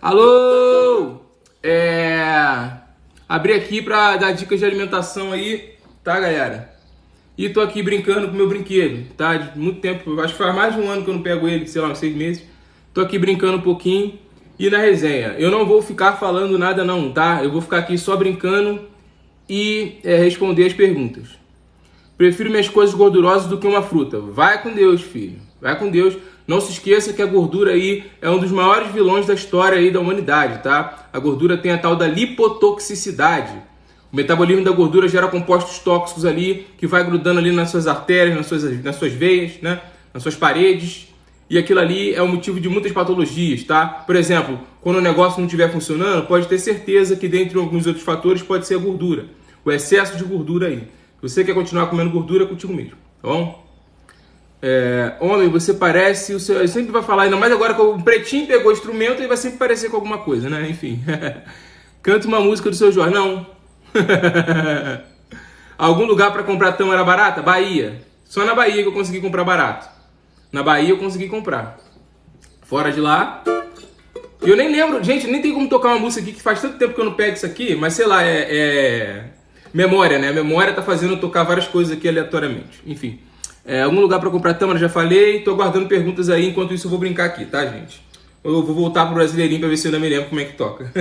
Alô! Abri aqui pra dar dicas de alimentação aí, tá, galera? E tô aqui brincando com o meu brinquedo, tá? De muito tempo, acho que faz mais de um ano que eu não pego ele, sei lá, uns 6 meses. Tô aqui brincando um pouquinho e na resenha. Eu não vou ficar falando nada não, tá? Eu vou ficar aqui só brincando e responder as perguntas. Prefiro minhas coisas gordurosas do que uma fruta. Vai com Deus, filho. Vai com Deus. Não se esqueça que a gordura aí é um dos maiores vilões da história aí da humanidade, tá? A gordura tem a tal da lipotoxicidade. O metabolismo da gordura gera compostos tóxicos ali, que vai grudando ali nas suas artérias, nas suas veias, né? Nas suas paredes. E aquilo ali é o motivo de muitas patologias, tá? Por exemplo, quando o negócio não estiver funcionando, pode ter certeza que dentre alguns outros fatores pode ser a gordura. O excesso de gordura aí. Se você quer continuar comendo gordura, é contigo mesmo, tá bom? Homem, você parece... Ele sempre vai falar, ainda mais agora que o pretinho pegou o instrumento, ele vai sempre parecer com alguma coisa, né? Enfim. Canta uma música do Seu Jorge. Não. Algum lugar para comprar tâmara barata? Bahia. Só na Bahia que eu consegui comprar barato. Na Bahia eu consegui comprar. Fora de lá... Eu nem lembro... Gente, nem tem como tocar uma música aqui que faz tanto tempo que eu não pego isso aqui, mas sei lá, memória, né? A memória tá fazendo eu tocar várias coisas aqui aleatoriamente. Enfim. Algum lugar para comprar tâmara, já falei. Tô aguardando perguntas aí, enquanto isso eu vou brincar aqui, tá, gente? Eu vou voltar pro Brasileirinho pra ver se eu ainda me lembro como é que toca.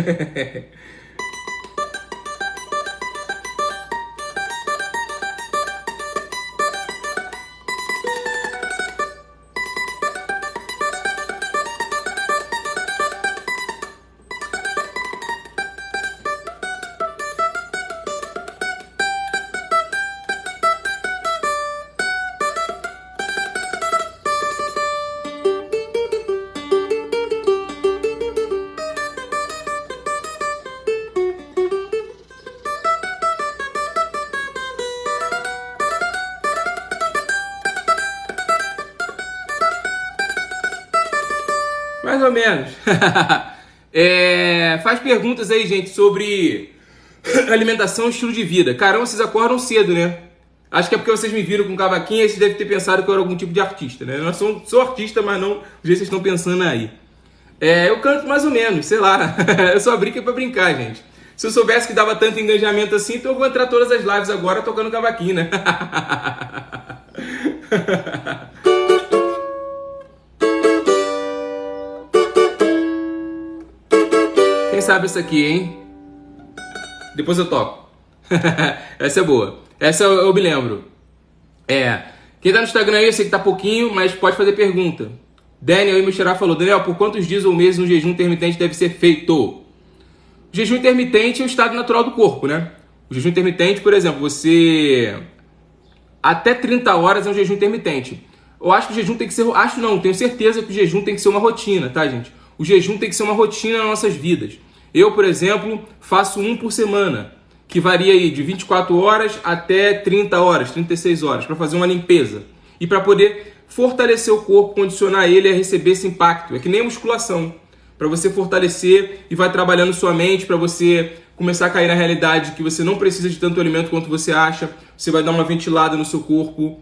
Mais ou menos. Faz perguntas aí, gente, sobre alimentação e estilo de vida. Caramba, vocês acordam cedo, né? Acho que é porque vocês me viram com cavaquinho e vocês devem ter pensado que eu era algum tipo de artista, né? Eu sou artista, mas não do jeito que vocês estão pensando aí. Eu canto mais ou menos, sei lá. Eu só brinco pra brincar, gente. Se eu soubesse que dava tanto engajamento assim, então eu vou entrar todas as lives agora tocando cavaquinho, né? Quem sabe essa aqui, hein? Depois eu toco. Essa é boa. Essa eu me lembro. Quem tá no Instagram aí, eu sei que tá pouquinho, mas pode fazer pergunta. Daniel e Mexerá falou: Daniel, por quantos dias ou meses um jejum intermitente deve ser feito? O jejum intermitente é o estado natural do corpo, né? O jejum intermitente, por exemplo, você... Até 30 horas é um jejum intermitente. Eu acho que o jejum tem que ser... Acho não, tenho certeza que o jejum tem que ser uma rotina, tá, gente? O jejum tem que ser uma rotina nas nossas vidas. Eu, por exemplo, faço um por semana, que varia aí de 24 horas até 30 horas, 36 horas, para fazer uma limpeza. E para poder fortalecer o corpo, condicionar ele a receber esse impacto. É que nem musculação. Para você fortalecer e vai trabalhando sua mente, para você começar a cair na realidade que você não precisa de tanto alimento quanto você acha. Você vai dar uma ventilada no seu corpo.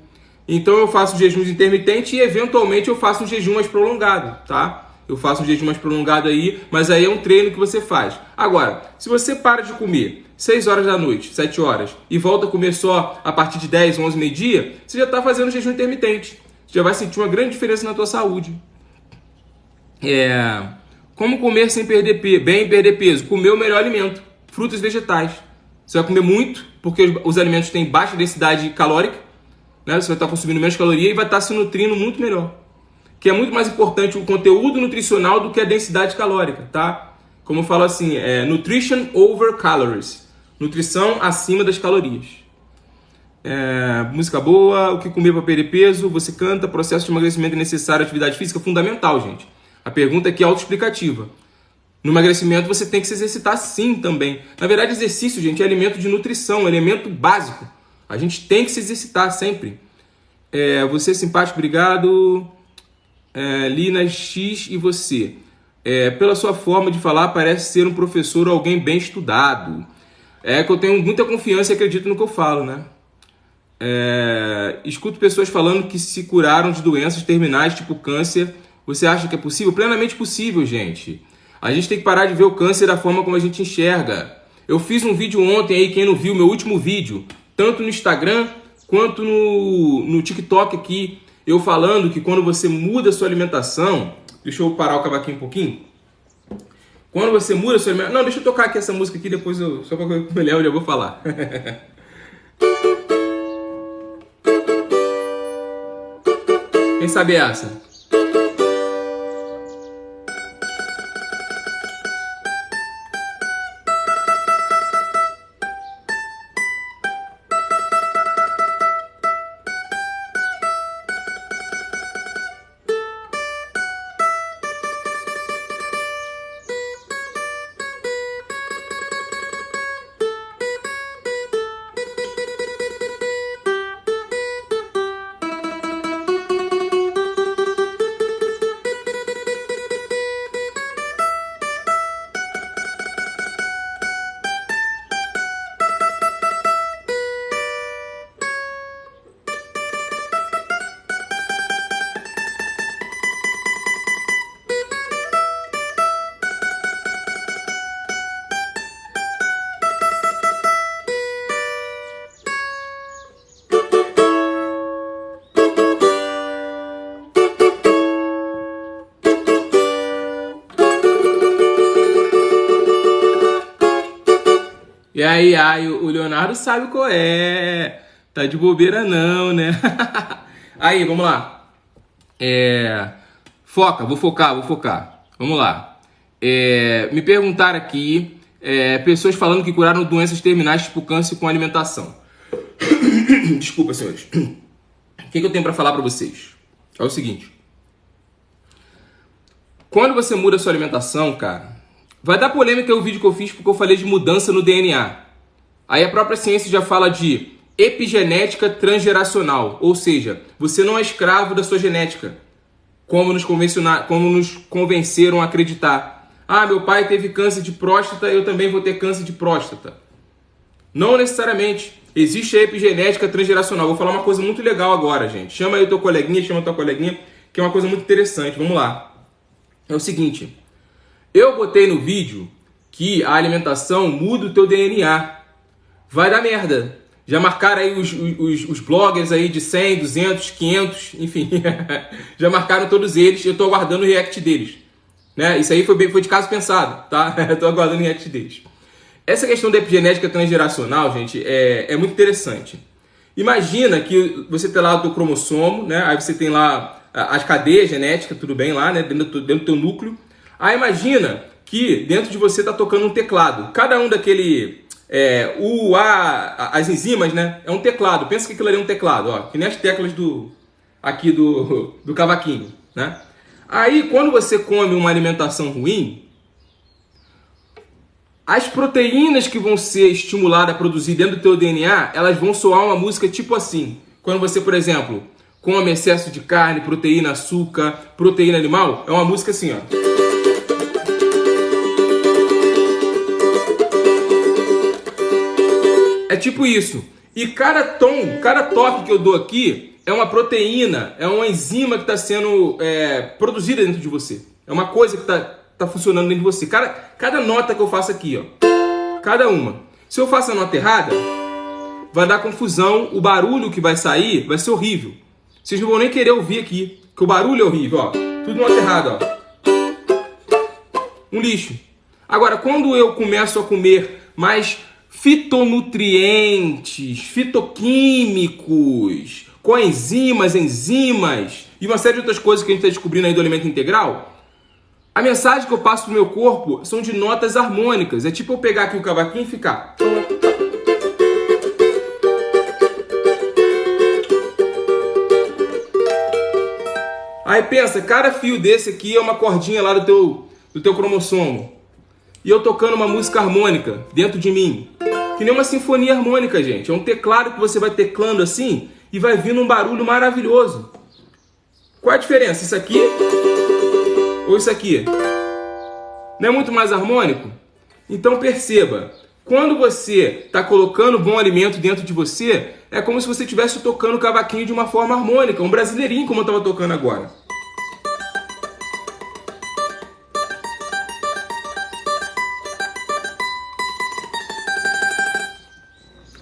Então eu faço jejuns intermitentes e eventualmente eu faço um jejum mais prolongado, tá? Eu faço um jejum mais prolongado aí, mas aí é um treino que você faz. Agora, se você para de comer 6 horas da noite, 7 horas, e volta a comer só a partir de 10, 11, meio-dia, você já está fazendo jejum intermitente. Você já vai sentir uma grande diferença na tua saúde. Como comer sem perder peso? Bem perder peso. Comer o melhor alimento. Frutas e vegetais. Você vai comer muito, porque os alimentos têm baixa densidade calórica, né? Você vai estar consumindo menos caloria e vai estar se nutrindo muito melhor. Que é muito mais importante o conteúdo nutricional do que a densidade calórica, tá? Como eu falo assim, nutrition over calories. Nutrição acima das calorias. Música boa, o que comer para perder peso, você canta, processo de emagrecimento é necessário, atividade física fundamental, gente. A pergunta aqui é autoexplicativa. No emagrecimento você tem que se exercitar sim também. Na verdade, exercício, gente, é elemento de nutrição, é elemento básico. A gente tem que se exercitar sempre. Você é simpático, obrigado. Lina X e você. Pela sua forma de falar, parece ser um professor ou alguém bem estudado. Que eu tenho muita confiança e acredito no que eu falo, né? Escuto pessoas falando que se curaram de doenças terminais, tipo câncer. Você acha que é possível? Plenamente possível, gente. A gente tem que parar de ver o câncer da forma como a gente enxerga. Eu fiz um vídeo ontem aí, quem não viu, meu último vídeo, tanto no Instagram quanto no TikTok aqui, eu falando que quando você muda a sua alimentação... Deixa eu parar o cavaquinho um pouquinho. Quando você muda a sua alimentação... Não, deixa eu tocar aqui essa música aqui, depois eu... Só pra eu me lembro, eu já vou falar. Quem sabe essa? E aí, o Leonardo sabe qual é. Tá de bobeira não, né? Aí, vamos lá. Vou focar. Vamos lá. Me perguntaram aqui, pessoas falando que curaram doenças terminais tipo câncer com alimentação. Desculpa, senhores. O que eu tenho pra falar pra vocês? É o seguinte. Quando você muda a sua alimentação, cara... Vai dar polêmica o vídeo que eu fiz porque eu falei de mudança no DNA. Aí a própria ciência já fala de epigenética transgeracional. Ou seja, você não é escravo da sua genética. Como nos convenceram a acreditar. Ah, meu pai teve câncer de próstata, eu também vou ter câncer de próstata. Não necessariamente. Existe a epigenética transgeracional. Vou falar uma coisa muito legal agora, gente. Chama aí o teu coleguinha, chama a tua coleguinha, que é uma coisa muito interessante. Vamos lá. É o seguinte... Eu botei no vídeo que a alimentação muda o teu DNA. Vai dar merda. Já marcaram aí os bloggers aí de 100, 200, 500, enfim. Já marcaram todos eles. Eu tô aguardando o react deles. Né? Isso aí foi de caso pensado, tá? Eu tô aguardando o react deles. Essa questão da epigenética transgeracional, gente, é muito interessante. Imagina que você tem lá o teu cromossomo, né? Aí você tem lá as cadeias genéticas, tudo bem lá, né? Dentro do teu núcleo. Aí imagina que dentro de você está tocando um teclado. Cada um daquele... as enzimas, né? É um teclado. Pensa que aquilo ali é um teclado, ó. Que nem as teclas do cavaquinho, né? Aí, quando você come uma alimentação ruim, as proteínas que vão ser estimuladas a produzir dentro do teu DNA, elas vão soar uma música tipo assim. Quando você, por exemplo, come excesso de carne, proteína, açúcar, proteína animal, é uma música assim, ó. É tipo isso. E cada toque que eu dou aqui é uma proteína, é uma enzima que está sendo produzida dentro de você. É uma coisa que está funcionando dentro de você. Cada nota que eu faço aqui, ó, cada uma. Se eu faço a nota errada, vai dar confusão, o barulho que vai sair vai ser horrível. Vocês não vão nem querer ouvir aqui, que o barulho é horrível, ó. Tudo nota errada, ó. Um lixo. Agora, quando eu começo a comer mais fitonutrientes, fitoquímicos, coenzimas, enzimas e uma série de outras coisas que a gente está descobrindo aí do alimento integral, a mensagem que eu passo pro meu corpo são de notas harmônicas. É tipo eu pegar aqui o cavaquinho e ficar... Aí pensa, cada fio desse aqui é uma cordinha lá do teu cromossomo. E eu tocando uma música harmônica dentro de mim. Que nem uma sinfonia harmônica, gente. É um teclado que você vai teclando assim e vai vindo um barulho maravilhoso. Qual é a diferença? Isso aqui ou isso aqui? Não é muito mais harmônico? Então perceba, quando você está colocando bom alimento dentro de você, é como se você estivesse tocando o cavaquinho de uma forma harmônica, um brasileirinho como eu estava tocando agora.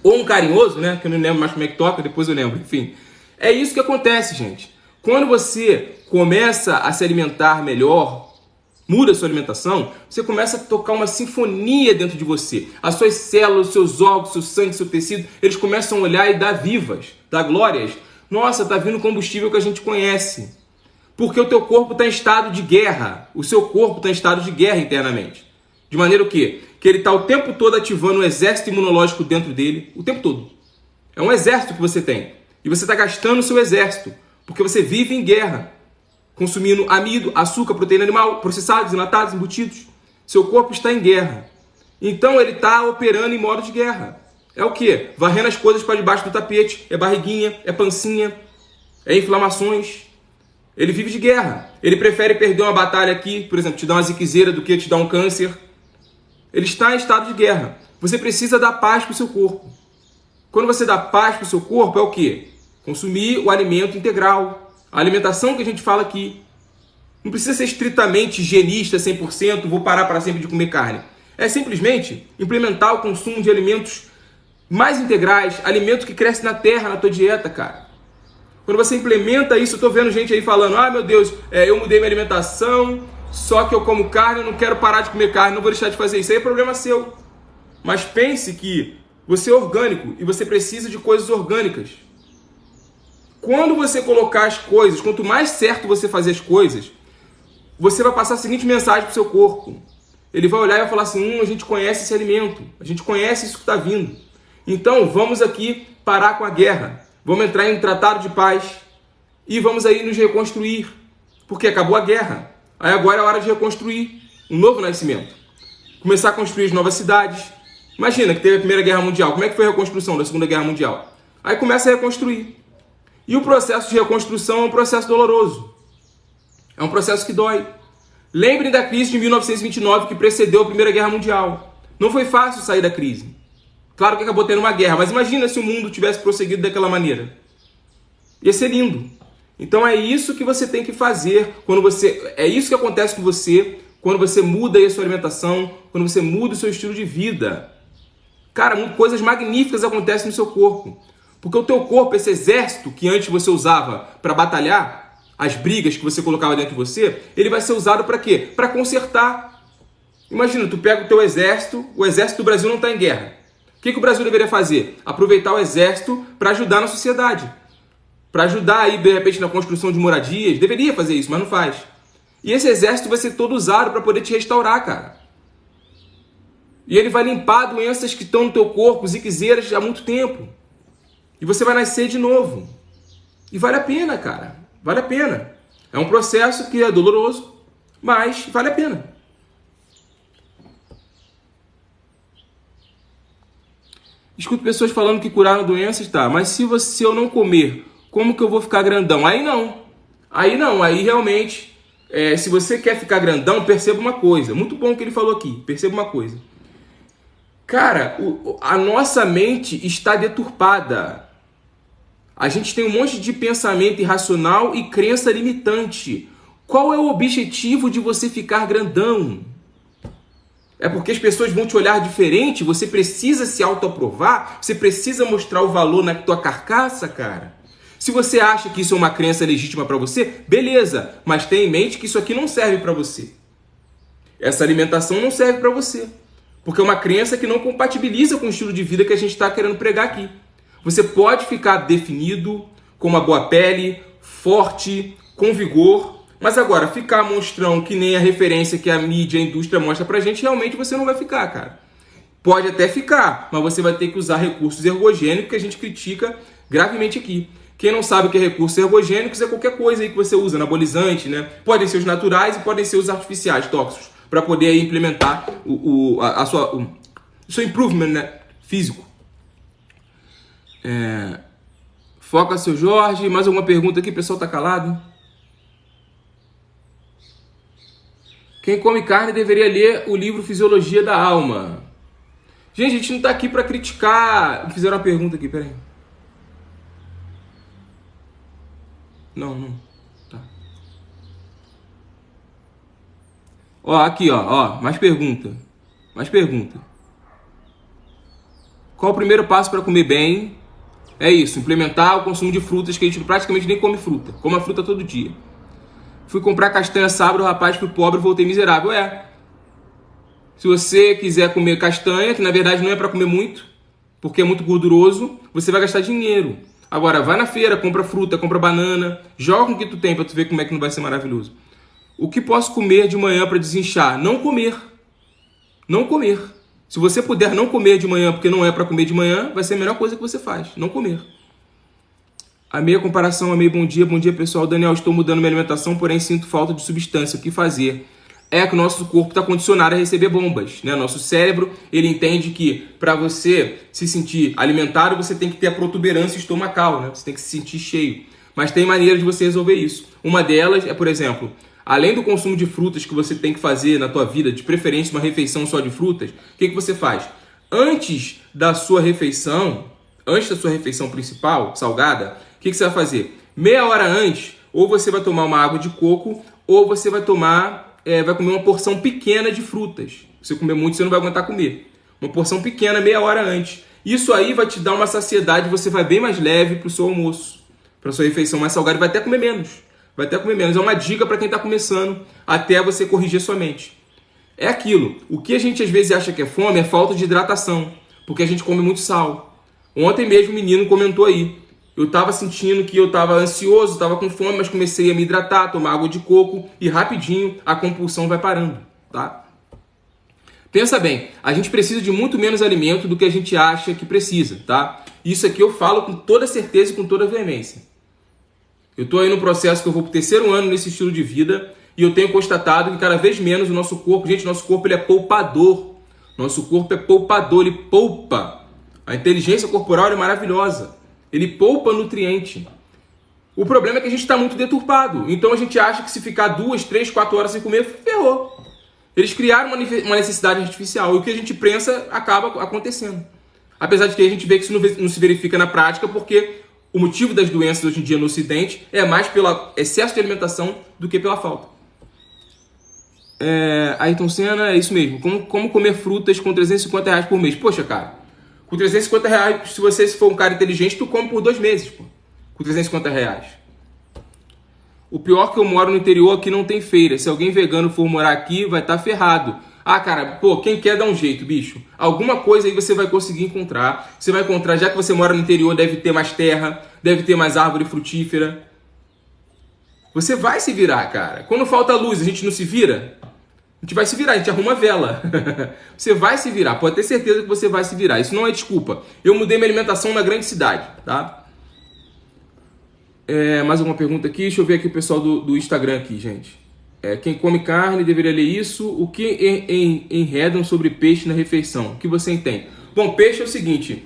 Ou um carinhoso, né? Que eu não lembro mais como é que toca, depois eu lembro. Enfim, é isso que acontece, gente. Quando você começa a se alimentar melhor, muda a sua alimentação, você começa a tocar uma sinfonia dentro de você. As suas células, seus órgãos, seu sangue, seu tecido, eles começam a olhar e dar vivas, dar glórias. Nossa, tá vindo o combustível que a gente conhece. Porque o teu corpo está em estado de guerra. O seu corpo está em estado de guerra internamente. De maneira o quê? Que ele está o tempo todo ativando um exército imunológico dentro dele. O tempo todo. É um exército que você tem. E você está gastando o seu exército. Porque você vive em guerra. Consumindo amido, açúcar, proteína animal, processados, enlatados, embutidos. Seu corpo está em guerra. Então ele está operando em modo de guerra. É o quê? Varrendo as coisas para debaixo do tapete. É barriguinha, é pancinha, é inflamações. Ele vive de guerra. Ele prefere perder uma batalha aqui, por exemplo, te dar uma ziquezeira do que te dar um câncer. Ele está em estado de guerra. Você precisa dar paz para o seu corpo. Quando você dá paz para o seu corpo, é o quê? Consumir o alimento integral. A alimentação que a gente fala aqui. Não precisa ser estritamente higienista, 100%, vou parar para sempre de comer carne. É simplesmente implementar o consumo de alimentos mais integrais, alimentos que crescem na terra, na tua dieta, cara. Quando você implementa isso, eu tô vendo gente aí falando, ah, meu Deus, eu mudei minha alimentação, só que eu como carne, eu não quero parar de comer carne, não vou deixar de fazer isso. Aí é problema seu. Mas pense que você é orgânico e você precisa de coisas orgânicas. Quando você colocar as coisas, quanto mais certo você fazer as coisas, você vai passar a seguinte mensagem pro seu corpo. Ele vai olhar e vai falar assim, a gente conhece esse alimento, a gente conhece isso que está vindo. Então, vamos aqui parar com a guerra. Vamos entrar em um tratado de paz e vamos aí nos reconstruir. Porque acabou a guerra. Aí agora é a hora de reconstruir um novo nascimento. Começar a construir as novas cidades. Imagina que teve a Primeira Guerra Mundial. Como é que foi a reconstrução da Segunda Guerra Mundial? Aí começa a reconstruir. E o processo de reconstrução é um processo doloroso. É um processo que dói. Lembrem da crise de 1929 que precedeu a Primeira Guerra Mundial. Não foi fácil sair da crise. Claro que acabou tendo uma guerra, mas imagina se o mundo tivesse prosseguido daquela maneira. Ia ser lindo. Então é isso que você tem que fazer quando você... É isso que acontece com você quando você muda a sua alimentação, quando você muda o seu estilo de vida. Cara, coisas magníficas acontecem no seu corpo. Porque o teu corpo, esse exército que antes você usava para batalhar, as brigas que você colocava dentro de você, ele vai ser usado para quê? Para consertar. Imagina, tu pega o teu exército, o exército do Brasil não está em guerra. O que o Brasil deveria fazer? Aproveitar o exército para ajudar na sociedade. Para ajudar aí, de repente, na construção de moradias. Deveria fazer isso, mas não faz. E esse exército vai ser todo usado para poder te restaurar, cara. E ele vai limpar doenças que estão no teu corpo, ziquezeiras, há muito tempo. E você vai nascer de novo. E vale a pena, cara. Vale a pena. É um processo que é doloroso, mas vale a pena. Escuto pessoas falando que curaram doenças, tá? Mas se eu não comer, como que eu vou ficar grandão? Aí não. Aí realmente, se você quer ficar grandão, perceba uma coisa. Muito bom o que ele falou aqui. Perceba uma coisa. Cara, a nossa mente está deturpada. A gente tem um monte de pensamento irracional e crença limitante. Qual é o objetivo de você ficar grandão? É porque as pessoas vão te olhar diferente? Você precisa se autoaprovar? Você precisa mostrar o valor na tua carcaça, cara? Se você acha que isso é uma crença legítima para você, beleza. Mas tenha em mente que isso aqui não serve para você. Essa alimentação não serve para você. Porque é uma crença que não compatibiliza com o estilo de vida que a gente está querendo pregar aqui. Você pode ficar definido, com uma boa pele, forte, com vigor, mas agora, ficar monstrão que nem a referência que a mídia, a indústria mostra pra gente, realmente você não vai ficar, cara. Pode até ficar, mas você vai ter que usar recursos ergogênicos que a gente critica gravemente aqui. Quem não sabe o que é recursos ergogênicos é qualquer coisa aí que você usa, anabolizante, né? Podem ser os naturais e podem ser os artificiais, tóxicos, para poder aí implementar o seu improvement, né, físico. Foca, seu Jorge. Mais alguma pergunta aqui? O pessoal tá calado. Quem come carne deveria ler o livro Fisiologia da Alma. Gente, a gente não tá aqui para criticar. Fizeram uma pergunta aqui, peraí. Não. Tá. Ó, aqui, ó. Mais pergunta. Qual o primeiro passo para comer bem? É isso, implementar o consumo de frutas, que a gente praticamente nem come fruta. Come a fruta todo dia. Fui comprar castanha sábado, rapaz, fui pobre, voltei miserável. Se você quiser comer castanha, que na verdade não é para comer muito, porque é muito gorduroso, você vai gastar dinheiro. Agora, vai na feira, compra fruta, compra banana, joga com o que tu tem para tu ver como é que não vai ser maravilhoso. O que posso comer de manhã para desinchar? Não comer. Não comer. Se você puder não comer de manhã, porque não é para comer de manhã, vai ser a melhor coisa que você faz, não comer. Amei a comparação, amei, bom dia pessoal. Daniel, estou mudando minha alimentação, porém sinto falta de substância. O que fazer? É que o nosso corpo está condicionado a receber bombas, né? Nosso cérebro, ele entende que para você se sentir alimentado, você tem que ter a protuberância estomacal, né? Você tem que se sentir cheio. Mas tem maneiras de você resolver isso. Uma delas é, por exemplo, além do consumo de frutas que você tem que fazer na tua vida, de preferência uma refeição só de frutas, o que você faz? Antes da sua refeição principal, salgada, o que você vai fazer? Meia hora antes, ou você vai tomar uma água de coco, ou você vai vai comer uma porção pequena de frutas. Se você comer muito, você não vai aguentar comer. Uma porção pequena, meia hora antes. Isso aí vai te dar uma saciedade, você vai bem mais leve para o seu almoço, para a sua refeição mais salgada, e vai até comer menos. É uma dica para quem está começando, até você corrigir sua mente. É aquilo. O que a gente às vezes acha que é fome é falta de hidratação, porque a gente come muito sal. Ontem mesmo o menino comentou aí. Eu estava sentindo que eu estava ansioso, estava com fome, mas comecei a me hidratar, tomar água de coco e rapidinho a compulsão vai parando, tá? Pensa bem, a gente precisa de muito menos alimento do que a gente acha que precisa, tá? Isso aqui eu falo com toda certeza e com toda veemência. Eu estou aí no processo que eu vou para o 3º ano nesse estilo de vida e eu tenho constatado que cada vez menos o nosso corpo, nosso corpo ele é poupador. Nosso corpo é poupador, ele poupa. A inteligência corporal é maravilhosa. Ele poupa nutriente. O problema é que a gente está muito deturpado. Então a gente acha que se ficar 2, 3, 4 horas sem comer, ferrou. Eles criaram uma necessidade artificial. E o que a gente pensa acaba acontecendo. Apesar de que a gente vê que isso não se verifica na prática, porque o motivo das doenças hoje em dia no Ocidente é mais pelo excesso de alimentação do que pela falta. Ayrton Senna, é isso mesmo. Como comer frutas com R$350 por mês? Poxa, cara. Com R$350, se você for um cara inteligente, tu come por 2 meses, pô. Com R$350. O pior é que eu moro no interior, aqui não tem feira. Se alguém vegano for morar aqui, vai estar ferrado. Ah, cara, pô, quem quer dá um jeito, bicho. Alguma coisa aí você vai conseguir encontrar. Você vai encontrar, já que você mora no interior, deve ter mais terra, deve ter mais árvore frutífera. Você vai se virar, cara. Quando falta luz, a gente não se vira? A gente vai se virar, a gente arruma vela. Você vai se virar, pode ter certeza que você vai se virar. Isso não é desculpa. Eu mudei minha alimentação na grande cidade, tá? Mais alguma pergunta aqui? Deixa eu ver aqui o pessoal do Instagram aqui, gente. Quem come carne deveria ler isso. O que enredam sobre peixe na refeição? O que você entende? Bom, peixe é o seguinte.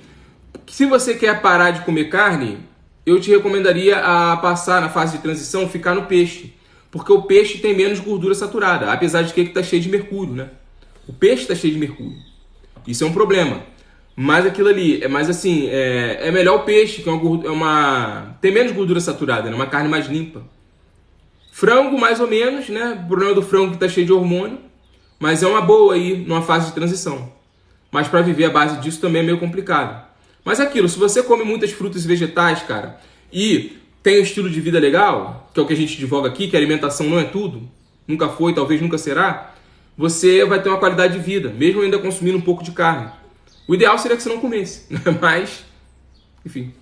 Se você quer parar de comer carne, eu te recomendaria a passar na fase de transição, ficar no peixe. Porque o peixe tem menos gordura saturada, apesar de que ele está cheio de mercúrio, né? O peixe está cheio de mercúrio. Isso é um problema. Mas aquilo ali, é melhor o peixe, que tem menos gordura saturada, né? Uma carne mais limpa. Frango, mais ou menos, né? O problema do frango que está cheio de hormônio. Mas é uma boa aí, numa fase de transição. Mas para viver à base disso também é meio complicado. Mas aquilo, se você come muitas frutas e vegetais, cara, e tem um estilo de vida legal, que é o que a gente divulga aqui, que a alimentação não é tudo, nunca foi, talvez nunca será, você vai ter uma qualidade de vida, mesmo ainda consumindo um pouco de carne. O ideal seria que você não comesse, mas, enfim.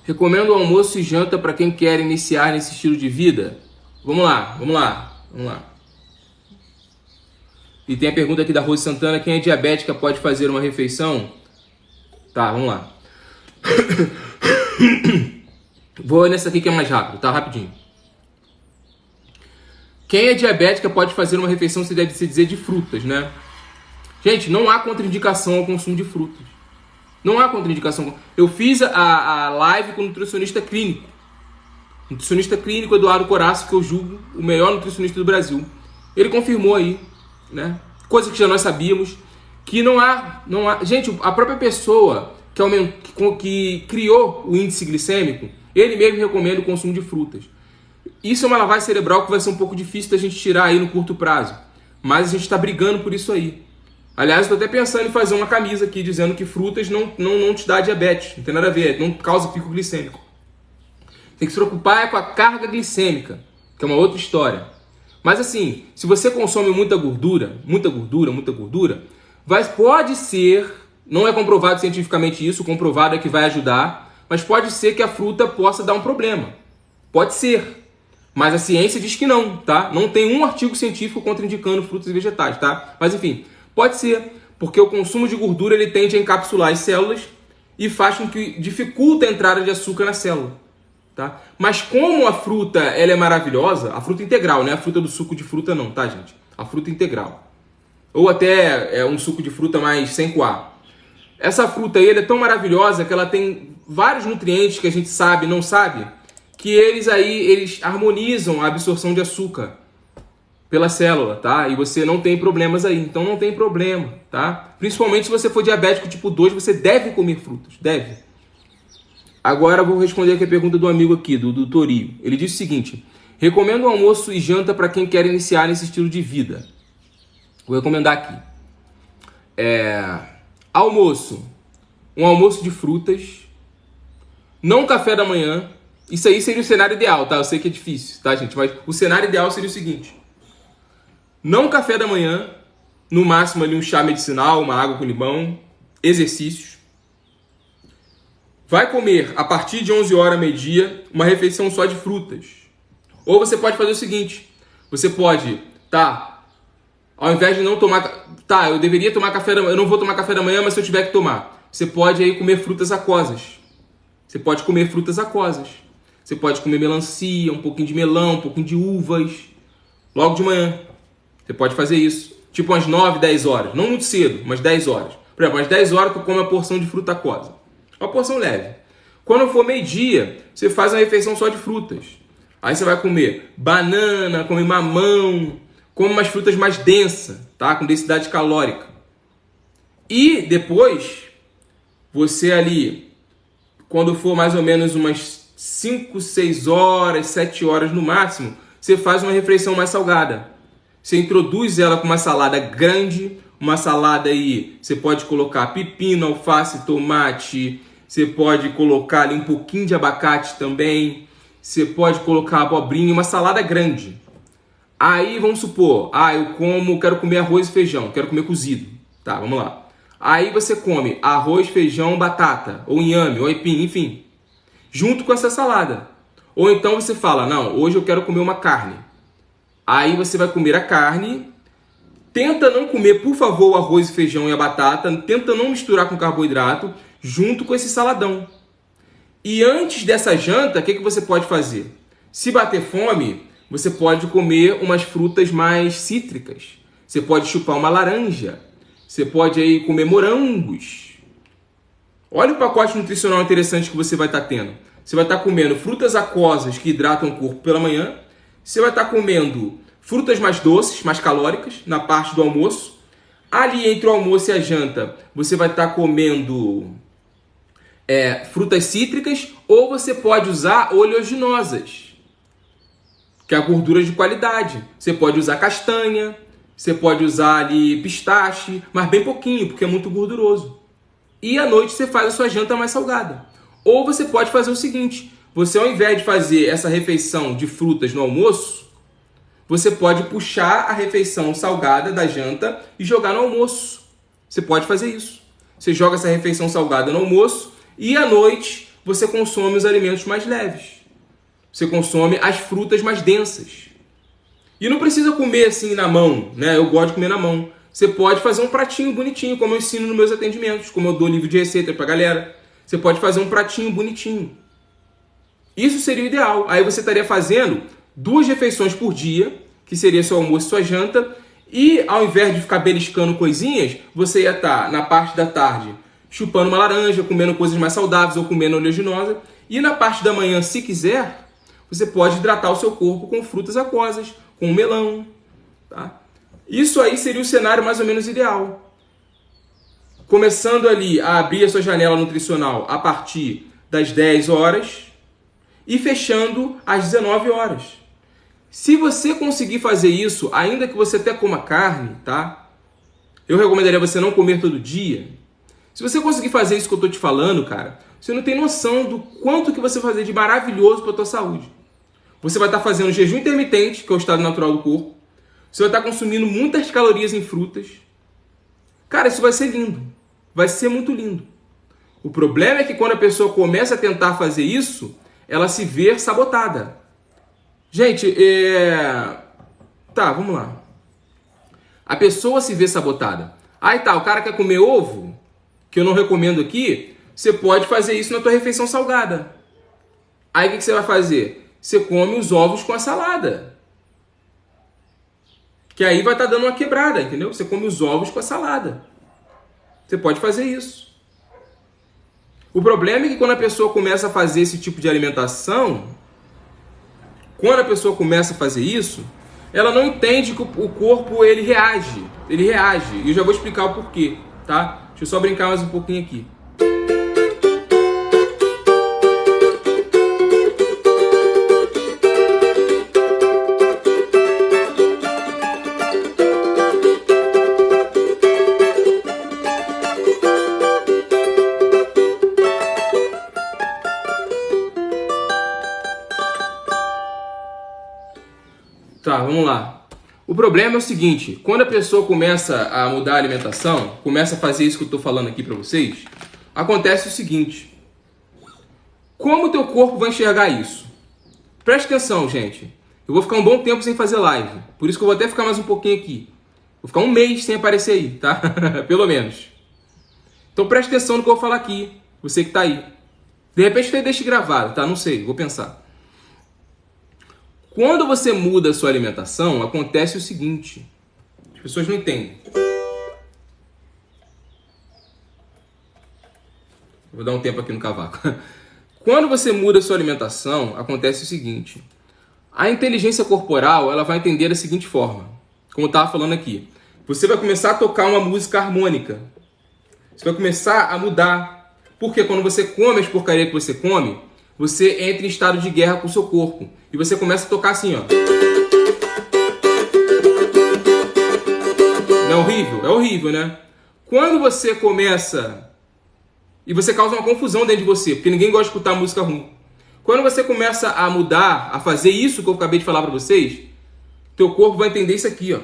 Recomendo almoço e janta para quem quer iniciar nesse estilo de vida? Vamos lá. E tem a pergunta aqui da Rose Santana, quem é diabética pode fazer uma refeição? Tá, vamos lá. Vou nessa aqui que é mais rápido, tá? Rapidinho. Quem é diabética pode fazer uma refeição, se deve se dizer, de frutas, né? Gente, não há contraindicação ao consumo de frutas. Não há contraindicação. Eu fiz a live com o nutricionista clínico. Nutricionista clínico Eduardo Coraço, que eu julgo o melhor nutricionista do Brasil. ele confirmou aí, né? Coisa que já nós sabíamos, que não há... Gente, a própria pessoa que criou o índice glicêmico, ele mesmo recomenda o consumo de frutas. Isso é uma lavagem cerebral que vai ser um pouco difícil da gente tirar aí no curto prazo. Mas a gente está brigando por isso aí. Aliás, estou até pensando em fazer uma camisa aqui dizendo que frutas não te dá diabetes. Não tem nada a ver, não causa pico glicêmico. Tem que se preocupar com a carga glicêmica, que é uma outra história. Mas assim, se você consome muita gordura, pode ser, não é comprovado cientificamente isso, comprovado é que vai ajudar, mas pode ser que a fruta possa dar um problema. Pode ser. Mas a ciência diz que não, tá? Não tem um artigo científico contraindicando frutas e vegetais, tá? Mas enfim, pode ser, porque o consumo de gordura ele tende a encapsular as células e faz com que dificulta a entrada de açúcar na célula, tá? Mas como a fruta ela é maravilhosa, a fruta integral, né? A fruta do suco de fruta não, tá, gente? A fruta integral. Ou até um suco de fruta mais sem coar. Essa fruta aí ela é tão maravilhosa que ela tem vários nutrientes que a gente sabe, não sabe, que eles harmonizam a absorção de açúcar pela célula, tá? E você não tem problemas aí, então não tem problema, tá? Principalmente se você for diabético tipo 2, você deve comer frutas, deve. Agora eu vou responder aqui a pergunta do amigo aqui, do Torio. Ele disse o seguinte: recomendo almoço e janta para quem quer iniciar nesse estilo de vida. Vou recomendar aqui. Almoço. Um almoço de frutas. Não café da manhã. Isso aí seria o cenário ideal, tá? Eu sei que é difícil, tá, gente? Mas o cenário ideal seria o seguinte: não café da manhã, no máximo ali um chá medicinal, uma água com limão, exercícios. Vai comer a partir de 11 horas, meio-dia, uma refeição só de frutas. Ou você pode fazer o seguinte: você pode, ao invés de não tomar... eu deveria tomar café da manhã, eu não vou tomar café da manhã, mas se eu tiver que tomar, você pode aí comer frutas aquosas. Você pode comer frutas aquosas. Você pode comer melancia, um pouquinho de melão, um pouquinho de uvas. Logo de manhã. Você pode fazer isso. Tipo umas 9, 10 horas. Não muito cedo, mas 10 horas. Por exemplo, às 10 horas tu come uma porção de fruta aquosa. Uma porção leve. Quando for meio-dia, você faz uma refeição só de frutas. Aí você vai comer banana, comer mamão, come umas frutas mais densas, tá? Com densidade calórica. E depois, você ali, quando for mais ou menos umas 5, 6 horas, 7 horas no máximo, você faz uma refeição mais salgada. Você introduz ela com uma salada grande, uma salada aí, você pode colocar pepino, alface, tomate, você pode colocar ali um pouquinho de abacate também, você pode colocar abobrinha, uma salada grande. Aí vamos supor, quero comer arroz e feijão, quero comer cozido, tá, vamos lá. Aí você come arroz, feijão, batata, ou inhame, ou aipim, enfim, junto com essa salada. Ou então você fala, não, hoje eu quero comer uma carne. Aí você vai comer a carne, tenta não comer, por favor, o arroz, feijão e a batata, tenta não misturar com carboidrato, junto com esse saladão. E antes dessa janta, o que você pode fazer? Se bater fome, você pode comer umas frutas mais cítricas. Você pode chupar uma laranja. Você pode aí comer morangos. Olha o pacote nutricional interessante que você vai estar tendo. Você vai estar comendo frutas aquosas que hidratam o corpo pela manhã. Você vai estar comendo frutas mais doces, mais calóricas, na parte do almoço. Ali entre o almoço e a janta, você vai estar comendo frutas cítricas, ou você pode usar oleaginosas, que é a gordura de qualidade. Você pode usar castanha, você pode usar ali pistache, mas bem pouquinho, porque é muito gorduroso. E à noite você faz a sua janta mais salgada. Ou você pode fazer o seguinte: você, ao invés de fazer essa refeição de frutas no almoço, você pode puxar a refeição salgada da janta e jogar no almoço. Você pode fazer isso. Você joga essa refeição salgada no almoço e à noite você consome os alimentos mais leves. Você consome as frutas mais densas. E não precisa comer assim na mão, né? Eu gosto de comer na mão. Você pode fazer um pratinho bonitinho, como eu ensino nos meus atendimentos, como eu dou livro de receita pra galera. Você pode fazer um pratinho bonitinho. Isso seria o ideal. Aí você estaria fazendo 2 refeições por dia, que seria seu almoço e sua janta, e ao invés de ficar beliscando coisinhas, você ia estar na parte da tarde chupando uma laranja, comendo coisas mais saudáveis ou comendo oleaginosa, e na parte da manhã, se quiser, você pode hidratar o seu corpo com frutas aquosas, com melão, tá? Isso aí seria o cenário mais ou menos ideal. Começando ali a abrir a sua janela nutricional a partir das 10 horas e fechando às 19 horas. Se você conseguir fazer isso, ainda que você até coma carne, tá? Eu recomendaria você não comer todo dia. Se você conseguir fazer isso que eu tô te falando, cara, você não tem noção do quanto que você vai fazer de maravilhoso para a tua saúde. Você vai estar fazendo jejum intermitente, que é o estado natural do corpo. Você vai estar consumindo muitas calorias em frutas. Cara, isso vai ser lindo. Vai ser muito lindo. O problema é que quando a pessoa começa a tentar fazer isso, ela se vê sabotada. Gente, tá, vamos lá. A pessoa se vê sabotada. Aí tá, o cara quer comer ovo, que eu não recomendo aqui, você pode fazer isso na tua refeição salgada. Aí o que você vai fazer? Você come os ovos com a salada. Que aí vai estar dando uma quebrada, entendeu? Você come os ovos com a salada. Você pode fazer isso. O problema é que quando a pessoa começa a fazer esse tipo de alimentação, quando a pessoa começa a fazer isso, ela não entende que o corpo ele reage. Ele reage. E eu já vou explicar o porquê, tá? Deixa eu só brincar mais um pouquinho aqui. Tá, vamos lá. O problema é o seguinte, quando a pessoa começa a mudar a alimentação, começa a fazer isso que eu estou falando aqui para vocês, acontece o seguinte. Como o teu corpo vai enxergar isso? Preste atenção, gente. Eu vou ficar um bom tempo sem fazer live, por isso que eu vou até ficar mais um pouquinho aqui. Vou ficar um mês sem aparecer aí, tá? Pelo menos. Então preste atenção no que eu vou falar aqui, você que tá aí. De repente até deixe gravado, tá? Não sei, vou pensar. Quando você muda a sua alimentação, acontece o seguinte. As pessoas não entendem. Vou dar um tempo aqui no cavaco. Quando você muda a sua alimentação, acontece o seguinte. A inteligência corporal, ela vai entender da seguinte forma. Como eu estava falando aqui. Você vai começar a tocar uma música harmônica. Você vai começar a mudar. Porque quando você come as porcarias que você come, você entra em estado de guerra com o seu corpo. E você começa a tocar assim, ó. Não é horrível? É horrível, né? Quando você começa... E você causa uma confusão dentro de você, porque ninguém gosta de escutar música ruim. Quando você começa a mudar, a fazer isso que eu acabei de falar pra vocês, teu corpo vai entender isso aqui, ó.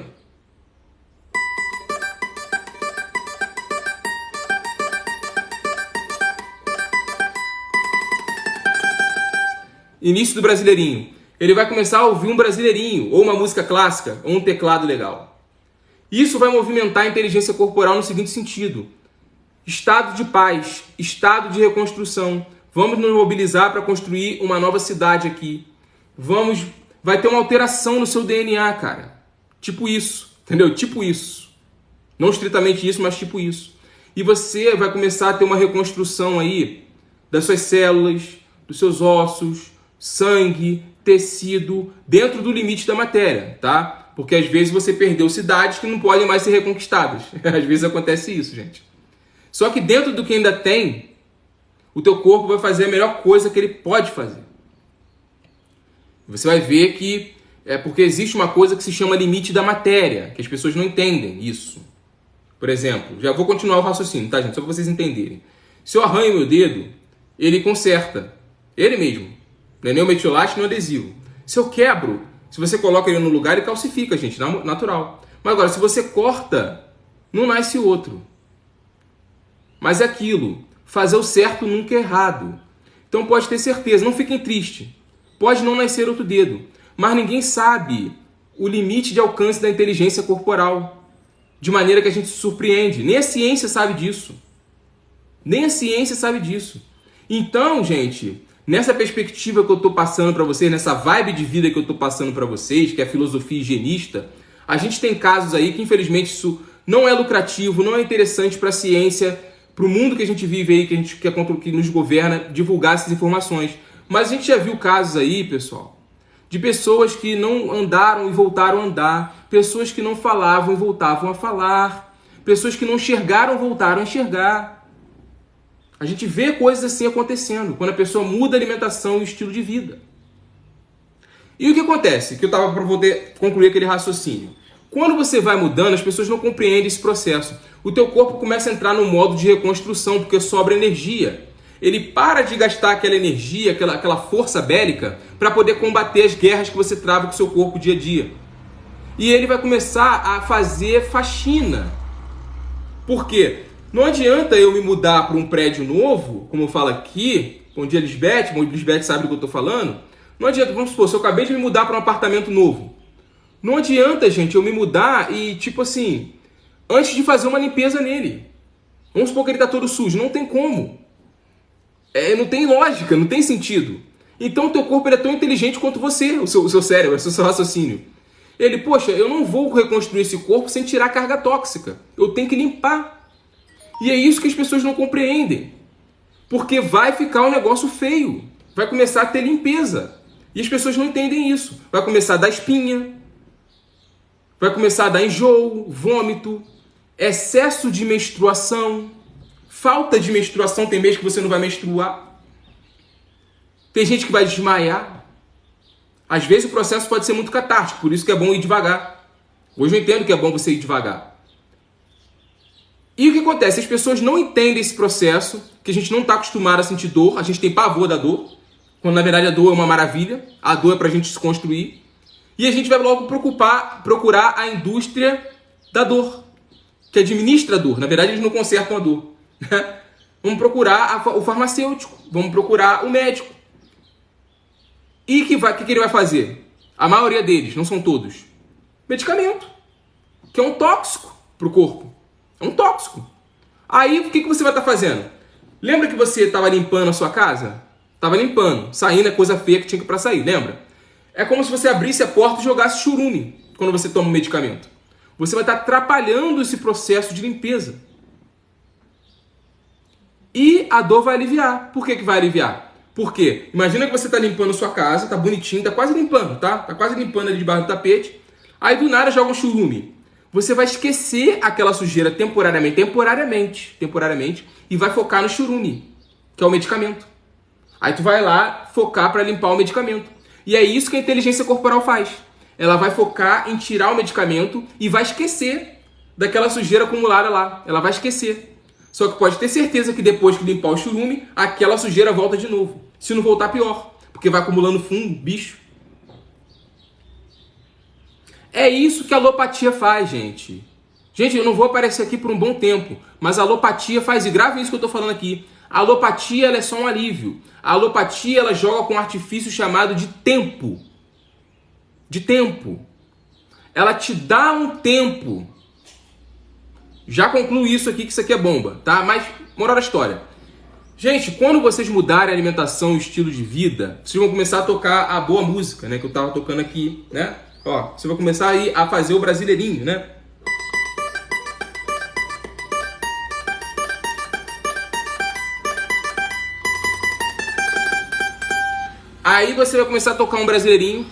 Início do Brasileirinho. Ele vai começar a ouvir um brasileirinho, ou uma música clássica, ou um teclado legal. Isso vai movimentar a inteligência corporal no seguinte sentido. Estado de paz, estado de reconstrução. Vamos nos mobilizar para construir uma nova cidade aqui. Vai ter uma alteração no seu DNA, cara. Tipo isso, entendeu? Tipo isso. Não estritamente isso, mas tipo isso. E você vai começar a ter uma reconstrução aí das suas células, dos seus ossos, sangue, tecido, dentro do limite da matéria, tá? Porque às vezes você perdeu cidades que não podem mais ser reconquistadas. Às vezes acontece isso, gente. Só que dentro do que ainda tem, o teu corpo vai fazer a melhor coisa que ele pode fazer. Você vai ver que é porque existe uma coisa que se chama limite da matéria, que as pessoas não entendem isso. Por exemplo, já vou continuar o raciocínio, tá, gente? Só para vocês entenderem. Se eu arranho meu dedo, ele conserta. Ele mesmo. Não é nem o metiolate, nem o adesivo. Se eu quebro, se você coloca ele no lugar, ele calcifica, gente, natural. Mas agora, se você corta, não nasce outro. Mas é aquilo, fazer o certo nunca é errado. Então pode ter certeza, não fiquem tristes. Pode não nascer outro dedo, mas ninguém sabe o limite de alcance da inteligência corporal. De maneira que a gente se surpreende. Nem a ciência sabe disso. Nem a ciência sabe disso. Então, gente... Nessa perspectiva que eu estou passando para vocês, nessa vibe de vida que eu estou passando para vocês, que é a filosofia higienista, a gente tem casos aí que infelizmente isso não é lucrativo, não é interessante para a ciência, para o mundo que a gente vive aí, que nos governa, divulgar essas informações. Mas a gente já viu casos aí, pessoal, de pessoas que não andaram e voltaram a andar, pessoas que não falavam e voltavam a falar, pessoas que não enxergaram voltaram a enxergar. A gente vê coisas assim acontecendo, quando a pessoa muda a alimentação e o estilo de vida. E o que acontece? Que eu estava para poder concluir aquele raciocínio. Quando você vai mudando, as pessoas não compreendem esse processo. O teu corpo começa a entrar no modo de reconstrução, porque sobra energia. Ele para de gastar aquela energia, aquela força bélica, para poder combater as guerras que você trava com o seu corpo dia a dia. E ele vai começar a fazer faxina. Por quê? Não adianta eu me mudar para um prédio novo, como eu falo aqui, bom dia Lisbeth sabe do que eu estou falando. Não adianta, vamos supor, se eu acabei de me mudar para um apartamento novo. Não adianta, gente, eu me mudar e, tipo assim, antes de fazer uma limpeza nele. Vamos supor que ele está todo sujo. Não tem como. Não tem lógica, não tem sentido. Então o teu corpo ele é tão inteligente quanto você, o seu cérebro, o seu raciocínio. Ele, poxa, eu não vou reconstruir esse corpo sem tirar carga tóxica. Eu tenho que limpar. E é isso que as pessoas não compreendem. Porque vai ficar um negócio feio. Vai começar a ter limpeza. E as pessoas não entendem isso. Vai começar a dar espinha. Vai começar a dar enjoo, vômito, excesso de menstruação, falta de menstruação, tem mês que você não vai menstruar. Tem gente que vai desmaiar. Às vezes o processo pode ser muito catártico, por isso que é bom ir devagar. Hoje eu entendo que é bom você ir devagar. E o que acontece? As pessoas não entendem esse processo, que a gente não está acostumado a sentir dor, a gente tem pavor da dor, quando na verdade a dor é uma maravilha, a dor é para a gente se construir. E a gente vai logo procurar a indústria da dor, que administra a dor. Na verdade, eles não consertam a dor. Vamos procurar o farmacêutico, vamos procurar o médico. E o que ele vai fazer? A maioria deles, não são todos. Medicamento, que é um tóxico para o corpo. É um tóxico. Aí, o que você vai estar fazendo? Lembra que você estava limpando a sua casa? Estava limpando, saindo a coisa feia que tinha que para sair, lembra? É como se você abrisse a porta e jogasse churume quando você toma um medicamento. Você vai estar atrapalhando esse processo de limpeza. E a dor vai aliviar. Por que vai aliviar? Porque imagina que você está limpando sua casa, está bonitinho, está quase limpando, tá? Está quase limpando ali debaixo do tapete. Aí do nada joga um churume. Você vai esquecer aquela sujeira temporariamente, e vai focar no churume, que é o medicamento. Aí tu vai lá focar para limpar o medicamento. E é isso que a inteligência corporal faz. Ela vai focar em tirar o medicamento e vai esquecer daquela sujeira acumulada lá. Ela vai esquecer. Só que pode ter certeza que depois que limpar o churume, aquela sujeira volta de novo. Se não voltar, pior. Porque vai acumulando fungo, bicho. É isso que a alopatia faz, gente. Gente, eu não vou aparecer aqui por um bom tempo, mas a alopatia faz, e grave isso que eu estou falando aqui. A alopatia ela é só um alívio. A alopatia ela joga com um artifício chamado de tempo. De tempo. Ela te dá um tempo. Já concluo isso aqui, que isso aqui é bomba, tá? Mas, moral da história. Gente, quando vocês mudarem a alimentação e o estilo de vida, vocês vão começar a tocar a boa música, né? Que eu tava tocando aqui, né? Ó, você vai começar aí a fazer o brasileirinho, né? Aí você vai começar a tocar um brasileirinho,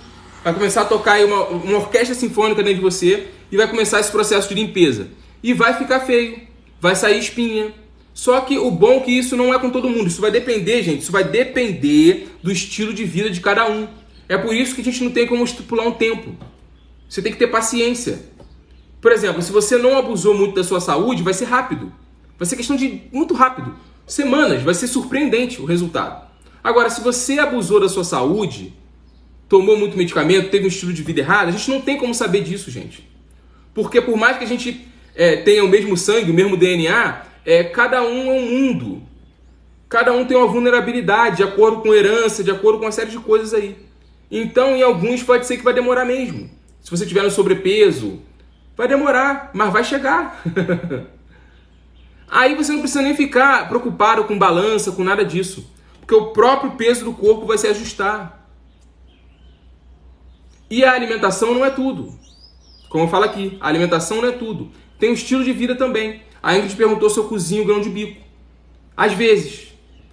vai começar a tocar aí uma orquestra sinfônica dentro de você e vai começar esse processo de limpeza. E vai ficar feio, vai sair espinha. Só que o bom é que isso não é com todo mundo. Isso vai depender, gente, isso vai depender do estilo de vida de cada um. É por isso que a gente não tem como estipular um tempo. Você tem que ter paciência. Por exemplo, se você não abusou muito da sua saúde, vai ser rápido. Vai ser questão de muito rápido. Semanas, vai ser surpreendente o resultado. Agora, se você abusou da sua saúde, tomou muito medicamento, teve um estilo de vida errado, a gente não tem como saber disso, gente. Porque por mais que a gente tenha o mesmo sangue, o mesmo DNA, cada um é um mundo. Cada um tem uma vulnerabilidade, de acordo com herança, de acordo com uma série de coisas aí. Então, em alguns pode ser que vai demorar mesmo. Se você tiver no sobrepeso, vai demorar, mas vai chegar. Aí você não precisa nem ficar preocupado com balança, com nada disso. Porque o próprio peso do corpo vai se ajustar. E a alimentação não é tudo. Como eu falo aqui, a alimentação não é tudo. Tem o estilo de vida também. A Ingrid perguntou se eu cozinho grão de bico. Às vezes.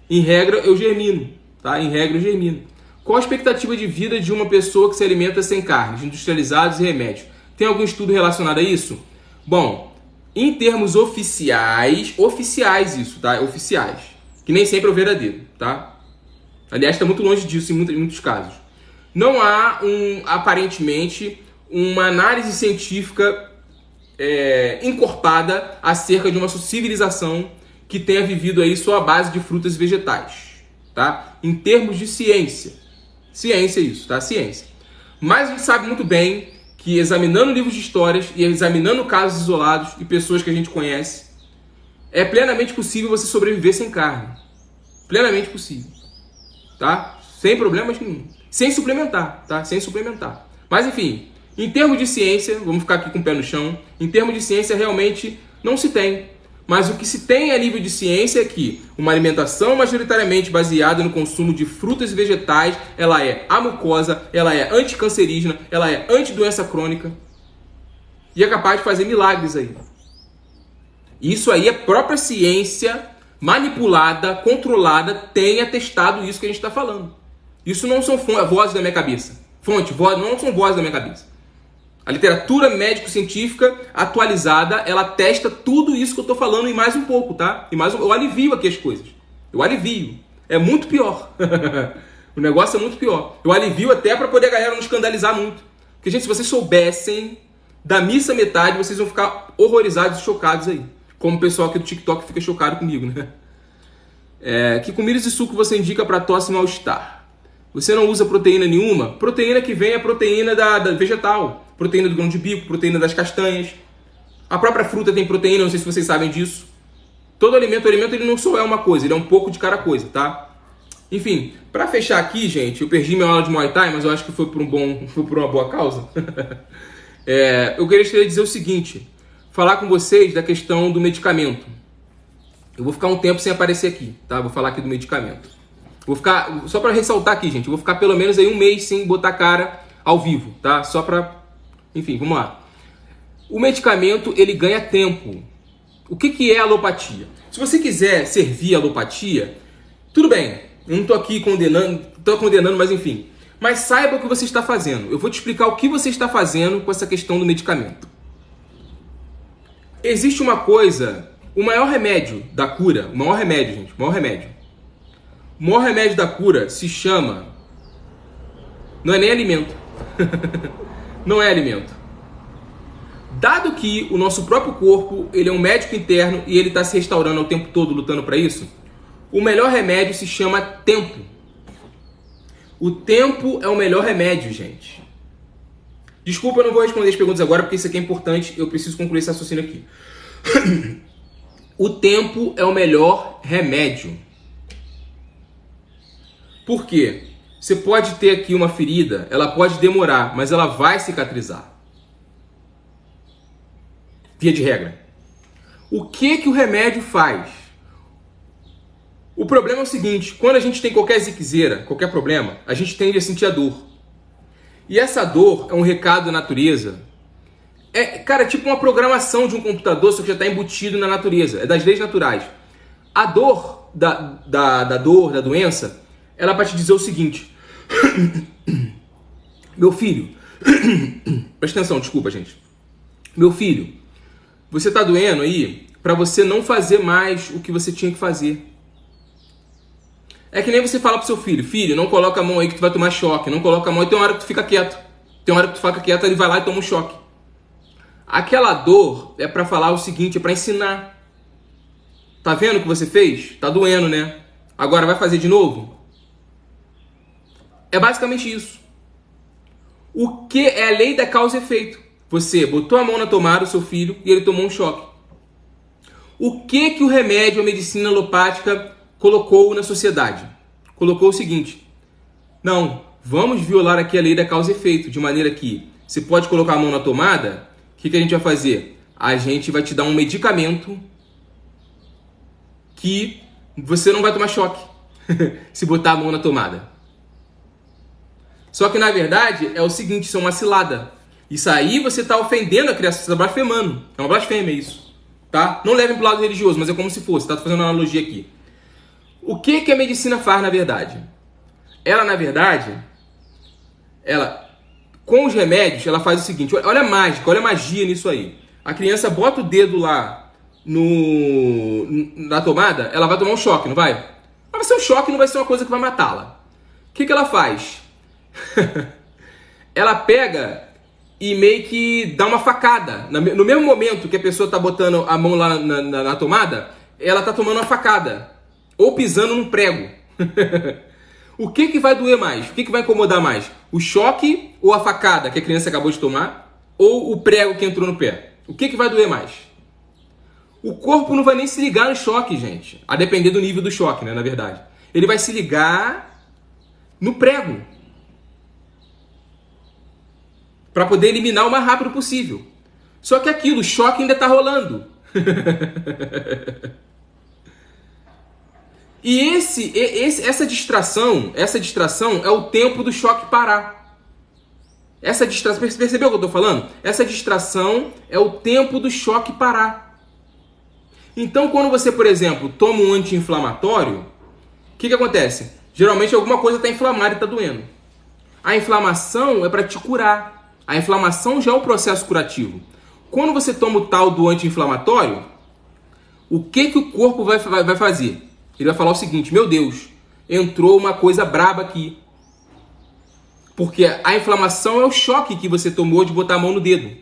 Em regra, eu germino. Tá? Em regra, eu germino. Qual a expectativa de vida de uma pessoa que se alimenta sem carnes, industrializados e remédios? Tem algum estudo relacionado a isso? Bom, em termos oficiais isso, tá? Oficiais, que nem sempre é o verdadeiro, tá? Aliás, está muito longe disso em muitos casos. Não há, aparentemente, uma análise científica encorpada acerca de uma civilização que tenha vivido aí só à base de frutas e vegetais, tá? Em termos de ciência. Ciência isso, tá? Ciência. Mas a gente sabe muito bem que examinando livros de histórias e examinando casos isolados e pessoas que a gente conhece, é plenamente possível você sobreviver sem carne. Plenamente possível. Tá? Sem problemas nenhum. Sem suplementar, tá? Sem suplementar. Mas enfim, em termos de ciência, vamos ficar aqui com o pé no chão, em termos de ciência realmente não se tem. Mas o que se tem a nível de ciência é que uma alimentação majoritariamente baseada no consumo de frutas e vegetais, ela é amucosa, ela é anticancerígena, ela é antidoença crônica e é capaz de fazer milagres aí. Isso aí a própria ciência manipulada, controlada, tem atestado isso que a gente está falando. Isso não são vozes da minha cabeça. Não são vozes da minha cabeça. A literatura médico-científica atualizada, ela testa tudo isso que eu estou falando e mais um pouco, tá? Eu alivio aqui as coisas. Eu alivio. É muito pior. O negócio é muito pior. Eu alivio até para poder a galera não escandalizar muito. Porque, gente, se vocês soubessem da missa metade, vocês vão ficar horrorizados e chocados aí. Como o pessoal aqui do TikTok fica chocado comigo, né? Que comidas e suco você indica para tosse e mal-estar? Você não usa proteína nenhuma? Proteína que vem é proteína da vegetal. Proteína do grão de bico, proteína das castanhas. A própria fruta tem proteína, não sei se vocês sabem disso. Todo alimento ele não só é uma coisa, ele é um pouco de cada coisa, tá? Enfim, para fechar aqui, gente, eu perdi minha aula de Muay Thai, mas eu acho que foi por uma boa causa. Eu queria dizer o seguinte, falar com vocês da questão do medicamento. Eu vou ficar um tempo sem aparecer aqui, tá? Vou falar aqui do medicamento. Vou ficar, só para ressaltar aqui, gente, eu vou ficar pelo menos aí um mês sem botar a cara ao vivo, tá? Só para... Enfim, vamos lá. O medicamento, ele ganha tempo. O que é alopatia? Se você quiser servir a alopatia, tudo bem. Eu não estou aqui condenando, mas enfim. Mas saiba o que você está fazendo. Eu vou te explicar o que você está fazendo com essa questão do medicamento. Existe uma coisa, o maior remédio da cura, o maior remédio, gente, o maior remédio da cura se chama... Não é nem alimento. Não é alimento. Dado que o nosso próprio corpo, ele é um médico interno e ele está se restaurando o tempo todo, lutando para isso, o melhor remédio se chama tempo. O tempo é o melhor remédio, gente. Desculpa, eu não vou responder as perguntas agora, porque isso aqui é importante, eu preciso concluir esse raciocínio aqui. O tempo é o melhor remédio. Por quê? Você pode ter aqui uma ferida, ela pode demorar, mas ela vai cicatrizar. Via de regra. O que o remédio faz? O problema é o seguinte, quando a gente tem qualquer ziquezeira, qualquer problema, a gente tende a sentir a dor. E essa dor é um recado da natureza. Cara, tipo uma programação de um computador, só que já está embutido na natureza. É das leis naturais. A dor da doença, ela vai te dizer o seguinte. Meu filho, presta atenção, desculpa, gente. Meu filho, você tá doendo aí para você não fazer mais o que você tinha que fazer. É que nem você fala pro seu filho, filho, não coloca a mão aí que tu vai tomar choque, não coloca a mão, e tem uma hora que tu fica quieto. Tem uma hora que tu fica quieto, ele vai lá e toma um choque. Aquela dor é para falar o seguinte, é para ensinar. Tá vendo o que você fez? Tá doendo, né? Agora vai fazer de novo? É basicamente isso. O que é a lei da causa e efeito? Você botou a mão na tomada do seu filho e ele tomou um choque. O que o remédio, a medicina alopática colocou na sociedade? Colocou o seguinte. Não, vamos violar aqui a lei da causa e efeito, de maneira que você pode colocar a mão na tomada, o que a gente vai fazer? A gente vai te dar um medicamento que você não vai tomar choque se botar a mão na tomada. Só que na verdade é o seguinte, isso é uma cilada. Isso aí você está ofendendo a criação, você está blasfemando. É uma blasfêmia isso. Tá? Não levem para o lado religioso, mas é como se fosse. Tá fazendo uma analogia aqui. O que a medicina faz na verdade? ela na verdade, ela com os remédios, ela faz o seguinte, olha a mágica, olha a magia nisso aí. A criança bota o dedo lá na tomada, ela vai tomar um choque, não vai? Mas vai ser um choque, não vai ser uma coisa que vai matá-la. O que ela faz? Ela pega e meio que dá uma facada. No mesmo momento que a pessoa está botando a mão lá na tomada, ela está tomando uma facada. Ou pisando num prego. O que vai doer mais? O que vai incomodar mais? O choque ou a facada que a criança acabou de tomar? Ou o prego que entrou no pé? O que vai doer mais? O corpo não vai nem se ligar no choque, gente. A depender do nível do choque, né? Na verdade. Ele vai se ligar no prego. Para poder eliminar o mais rápido possível. Só que aquilo, o choque ainda está rolando. E essa distração é o tempo do choque parar. Essa distração, percebeu o que eu estou falando? Essa distração é o tempo do choque parar. Então, quando você, por exemplo, toma um anti-inflamatório, o que acontece? Geralmente alguma coisa está inflamada e está doendo. A inflamação é para te curar. A inflamação já é o processo curativo. Quando você toma o tal do anti-inflamatório, o que o corpo vai fazer? Ele vai falar o seguinte, meu Deus, entrou uma coisa braba aqui. Porque a inflamação é o choque que você tomou de botar a mão no dedo.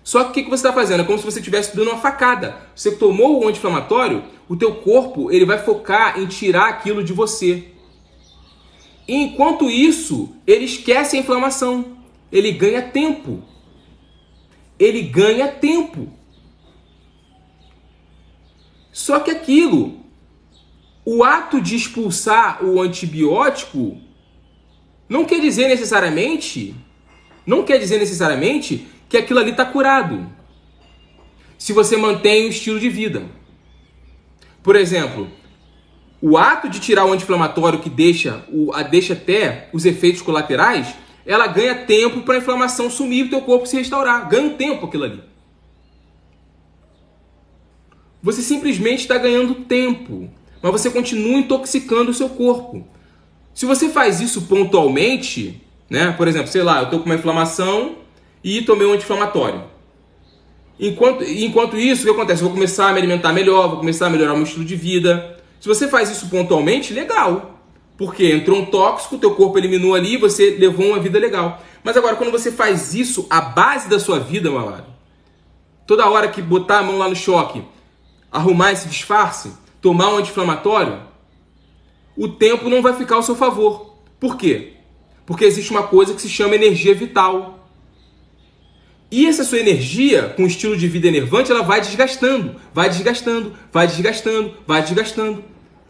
Só que o que você está fazendo? É como se você estivesse dando uma facada. Você tomou o anti-inflamatório, o teu corpo ele vai focar em tirar aquilo de você. E enquanto isso, ele esquece a inflamação. Ele ganha tempo. Ele ganha tempo. Só que aquilo, o ato de expulsar o antibiótico, não quer dizer necessariamente que aquilo ali está curado. Se você mantém o estilo de vida. Por exemplo, o ato de tirar o anti-inflamatório que deixa até os efeitos colaterais, ela ganha tempo para a inflamação sumir e o teu corpo se restaurar. Ganha um tempo aquilo ali. Você simplesmente está ganhando tempo, mas você continua intoxicando o seu corpo. Se você faz isso pontualmente, né? Por exemplo, sei lá, eu estou com uma inflamação e tomei um anti-inflamatório. Enquanto isso, o que acontece? Eu vou começar a me alimentar melhor, vou começar a melhorar o meu estilo de vida. Se você faz isso pontualmente, legal. Porque entrou um tóxico, teu corpo eliminou ali e você levou uma vida legal. Mas agora, quando você faz isso, a base da sua vida, meu amado, toda hora que botar a mão lá no choque, arrumar esse disfarce, tomar um anti-inflamatório, o tempo não vai ficar ao seu favor. Por quê? Porque existe uma coisa que se chama energia vital. E essa sua energia, com o estilo de vida enervante, ela vai desgastando, vai desgastando, vai desgastando, vai desgastando.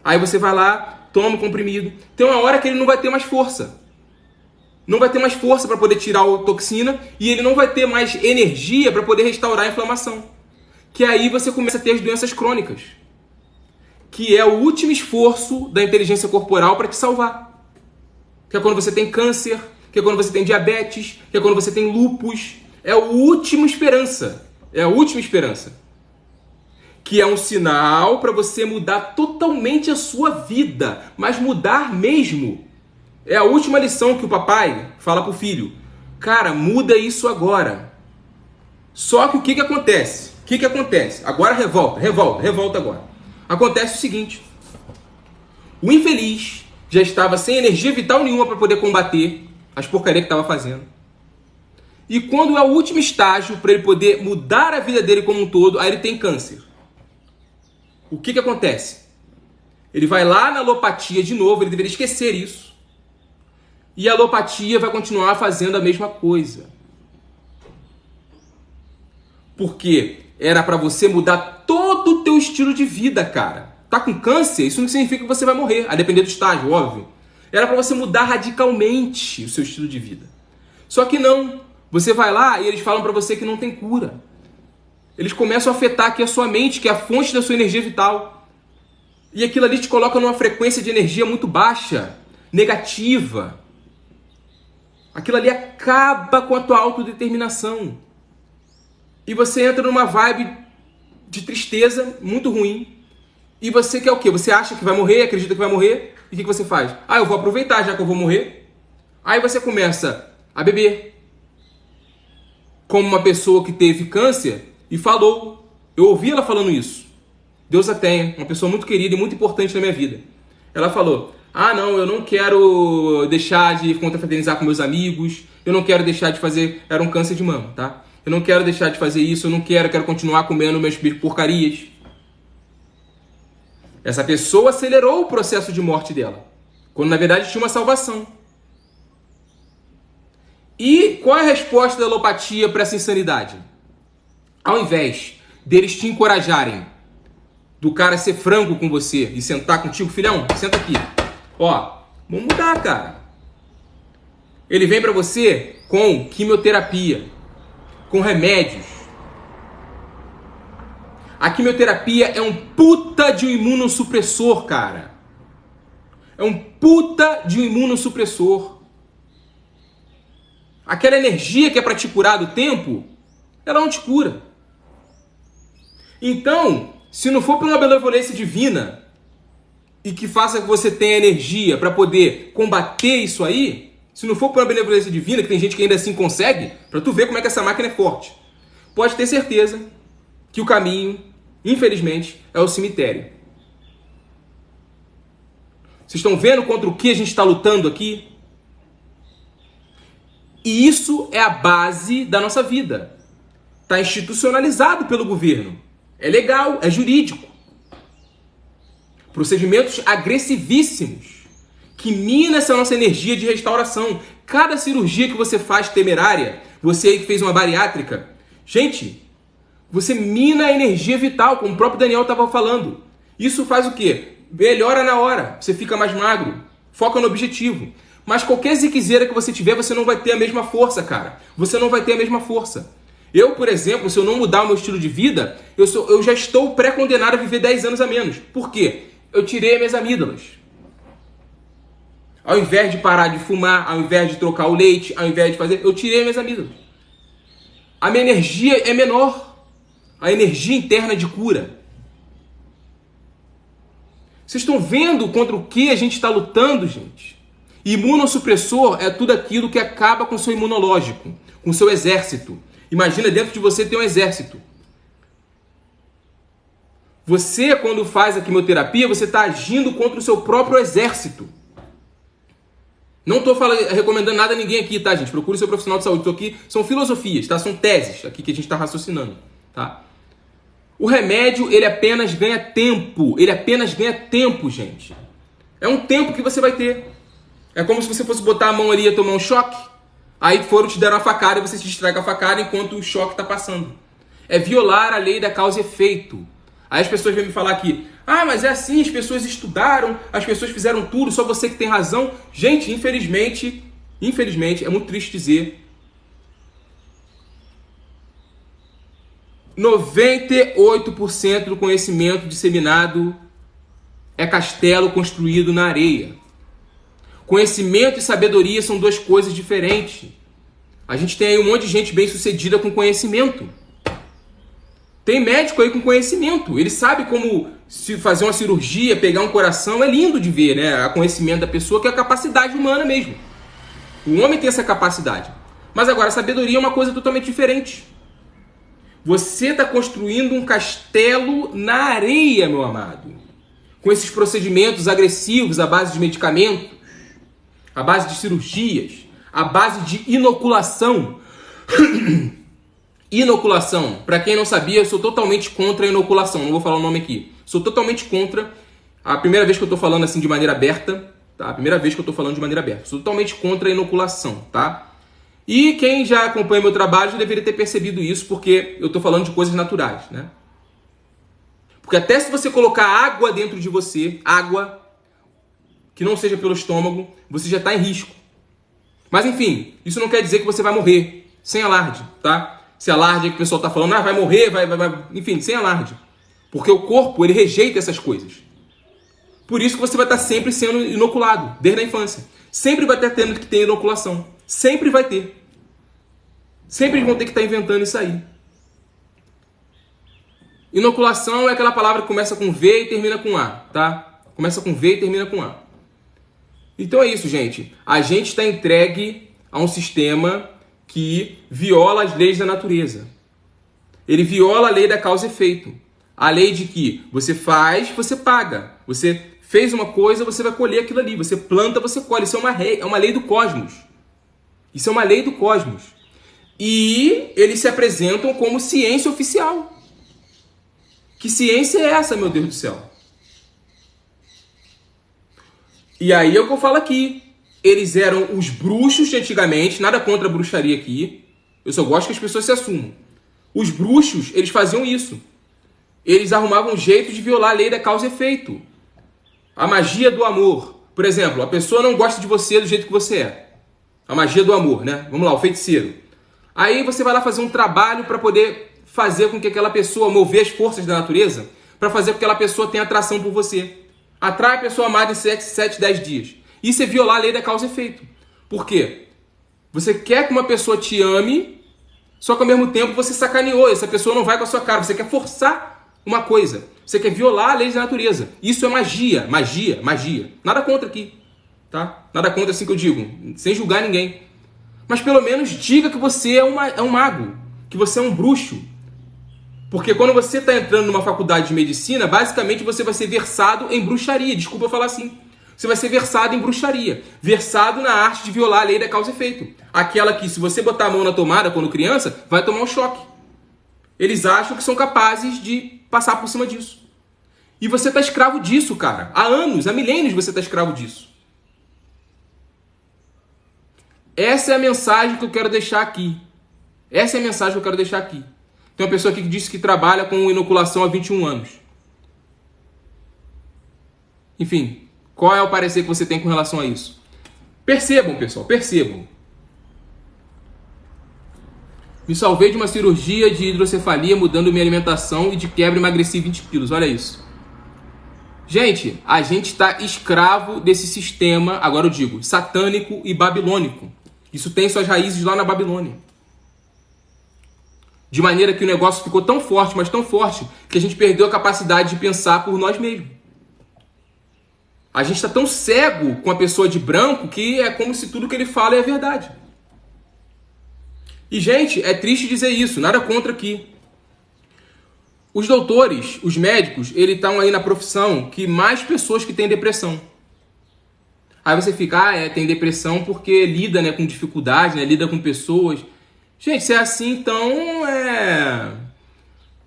Aí você vai lá, toma um comprimido. Tem uma hora que ele não vai ter mais força. Não vai ter mais força para poder tirar a toxina e ele não vai ter mais energia para poder restaurar a inflamação. Que aí você começa a ter as doenças crônicas. Que é o último esforço da inteligência corporal para te salvar. Que é quando você tem câncer, que é quando você tem diabetes, que é quando você tem lúpus. É a última esperança. É a última esperança. Que é um sinal para você mudar totalmente a sua vida. Mas mudar mesmo. É a última lição que o papai fala pro filho. Cara, muda isso agora. Só que o que acontece? O que acontece? Agora revolta agora. Acontece o seguinte. O infeliz já estava sem energia vital nenhuma para poder combater as porcarias que estava fazendo. E quando é o último estágio para ele poder mudar a vida dele como um todo, aí ele tem câncer. O que acontece? Ele vai lá na alopatia de novo, ele deveria esquecer isso. E a alopatia vai continuar fazendo a mesma coisa. Porque era para você mudar todo o teu estilo de vida, cara. Tá com câncer? Isso não significa que você vai morrer, a depender do estágio, óbvio. Era para você mudar radicalmente o seu estilo de vida. Só que não. Você vai lá e eles falam para você que não tem cura. Eles começam a afetar aqui a sua mente, que é a fonte da sua energia vital. E aquilo ali te coloca numa frequência de energia muito baixa, negativa. Aquilo ali acaba com a tua autodeterminação. E você entra numa vibe de tristeza muito ruim. E você quer o quê? Você acha que vai morrer, acredita que vai morrer, E o que você faz? Ah, eu vou aproveitar já que eu vou morrer. Aí você começa a beber. Como uma pessoa que teve câncer e falou. Eu ouvi ela falando isso. Deus a tenha, uma pessoa muito querida e muito importante na minha vida. Ela falou, ah não, eu não quero deixar de confraternizar com meus amigos, eu não quero deixar de fazer, era um câncer de mama, tá? Eu não quero deixar de fazer isso, eu não quero continuar comendo minhas porcarias. Essa pessoa acelerou o processo de morte dela, quando na verdade tinha uma salvação. E qual é a resposta da alopatia para essa insanidade? Ao invés deles te encorajarem, do cara ser franco com você e sentar contigo, filhão, senta aqui. Ó, vamos mudar, cara. Ele vem pra você com quimioterapia, com remédios. A quimioterapia é um puta de um imunossupressor, cara. É um puta de um imunossupressor. Aquela energia que é pra te curar do tempo, ela não te cura. Então, se não for por uma benevolência divina e que faça que você tenha energia para poder combater isso aí, se não for por uma benevolência divina, que tem gente que ainda assim consegue, para tu ver como é que essa máquina é forte, pode ter certeza que o caminho, infelizmente, é o cemitério. Vocês estão vendo contra o que a gente está lutando aqui? E isso é a base da nossa vida. Está institucionalizado pelo governo. É legal, é jurídico. Procedimentos agressivíssimos que minam essa nossa energia de restauração. Cada cirurgia que você faz temerária, você aí que fez uma bariátrica, gente, você mina a energia vital, como o próprio Daniel estava falando. Isso faz o quê? Melhora na hora, você fica mais magro, foca no objetivo. Mas qualquer ziquezeira que você tiver, você não vai ter a mesma força, cara. Você não vai ter a mesma força. Eu, por exemplo, se eu não mudar o meu estilo de vida, eu já estou pré-condenado a viver 10 anos a menos. Por quê? Eu tirei minhas amígdalas. Ao invés de parar de fumar, ao invés de trocar o leite, ao invés de fazer, eu tirei minhas amígdalas. A minha energia é menor. A energia interna de cura. Vocês estão vendo contra o que a gente está lutando, gente? Imunossupressor é tudo aquilo que acaba com o seu imunológico, com o seu exército. Imagina dentro de você ter um exército. Você, quando faz a quimioterapia, você está agindo contra o seu próprio exército. Não estou recomendando nada a ninguém aqui, tá, gente? Procure seu profissional de saúde. Estou aqui, são filosofias, tá? São teses aqui que a gente está raciocinando, tá? O remédio, ele apenas ganha tempo. Ele apenas ganha tempo, gente. É um tempo que você vai ter. É como se você fosse botar a mão ali e tomar um choque. Aí foram te deram uma facada e você se distrai com a facada enquanto o choque está passando. É violar a lei da causa e efeito. Aí as pessoas vêm me falar aqui, ah, mas é assim, as pessoas estudaram, as pessoas fizeram tudo, só você que tem razão. Gente, infelizmente, é muito triste dizer, 98% do conhecimento disseminado é castelo construído na areia. Conhecimento e sabedoria são duas coisas diferentes. A gente tem aí um monte de gente bem sucedida com conhecimento. Tem médico aí com conhecimento. Ele sabe como se fazer uma cirurgia, pegar um coração. É lindo de ver, né? O conhecimento da pessoa, que é a capacidade humana mesmo. O homem tem essa capacidade. Mas agora, a sabedoria é uma coisa totalmente diferente. Você está construindo um castelo na areia, meu amado. Com esses procedimentos agressivos à base de medicamentos, à base de cirurgias, à base de inoculação. Inoculação. Para quem não sabia, eu sou totalmente contra a inoculação. Não vou falar o nome aqui. Sou totalmente contra. A primeira vez que eu estou falando assim de maneira aberta, tá? A primeira vez que eu estou falando de maneira aberta. Sou totalmente contra a inoculação, tá? E quem já acompanha meu trabalho já deveria ter percebido isso, porque eu estou falando de coisas naturais, né? Porque até se você colocar água dentro de você, água que não seja pelo estômago, você já está em risco. Mas enfim, isso não quer dizer que você vai morrer. Sem alarde, tá? Se alarde é que o pessoal está falando, vai morrer, vai... Enfim, sem alarde. Porque o corpo, ele rejeita essas coisas. Por isso que você vai estar sempre sendo inoculado, desde a infância. Sempre vai estar tendo que ter inoculação. Sempre vai ter. Sempre vão ter que estar inventando isso aí. Inoculação é aquela palavra que começa com V e termina com A, tá? Começa com V e termina com A. Então é isso, gente. A gente está entregue a um sistema que viola as leis da natureza. Ele viola a lei da causa e efeito. A lei de que você faz, você paga. Você fez uma coisa, você vai colher aquilo ali. Você planta, você colhe. Isso é uma lei do cosmos. Isso é uma lei do cosmos. E eles se apresentam como ciência oficial. Que ciência é essa, meu Deus do céu? E aí é o que eu falo aqui. Eles eram os bruxos de antigamente, nada contra a bruxaria aqui. Eu só gosto que as pessoas se assumam. Os bruxos, eles faziam isso. Eles arrumavam um jeito de violar a lei da causa e efeito. A magia do amor. Por exemplo, a pessoa não gosta de você do jeito que você é. A magia do amor, né? Vamos lá, o feiticeiro. Aí você vai lá fazer um trabalho para poder fazer com que aquela pessoa, mover as forças da natureza, para fazer com que aquela pessoa tenha atração por você. Atrai a pessoa amada em 7, 10 dias. Isso é violar a lei da causa e efeito. Por quê? Você quer que uma pessoa te ame, só que ao mesmo tempo você sacaneou. Essa pessoa não vai com a sua cara. Você quer forçar uma coisa. Você quer violar a lei da natureza. Isso é magia. Magia, magia. Nada contra aqui. Tá? Nada contra assim que eu digo. Sem julgar ninguém. Mas pelo menos diga que você é um mago. Que você é um bruxo. Porque quando você está entrando numa faculdade de medicina, basicamente você vai ser versado em bruxaria. Desculpa eu falar assim. Você vai ser versado em bruxaria. Versado na arte de violar a lei da causa e efeito. Aquela que, se você botar a mão na tomada quando criança, vai tomar um choque. Eles acham que são capazes de passar por cima disso. E você está escravo disso, cara. Há anos, há milênios você está escravo disso. Essa é a mensagem que eu quero deixar aqui. Essa é a mensagem que eu quero deixar aqui. Tem uma pessoa aqui que disse que trabalha com inoculação há 21 anos. Enfim, qual é o parecer que você tem com relação a isso? Percebam, pessoal, percebam. Me salvei de uma cirurgia de hidrocefalia, mudando minha alimentação e de quebra emagreci 20 quilos. Olha isso. Gente, a gente está escravo desse sistema, agora eu digo, satânico e babilônico. Isso tem suas raízes lá na Babilônia. De maneira que o negócio ficou tão forte, mas tão forte, que a gente perdeu a capacidade de pensar por nós mesmos. A gente está tão cego com a pessoa de branco que é como se tudo que ele fala é verdade. E, gente, é triste dizer isso, nada contra aqui. Os doutores, os médicos, eles estão aí na profissão que mais pessoas que têm depressão. Aí você fica, tem depressão porque lida, né, com dificuldade, né, lida com pessoas. Gente, se é assim, então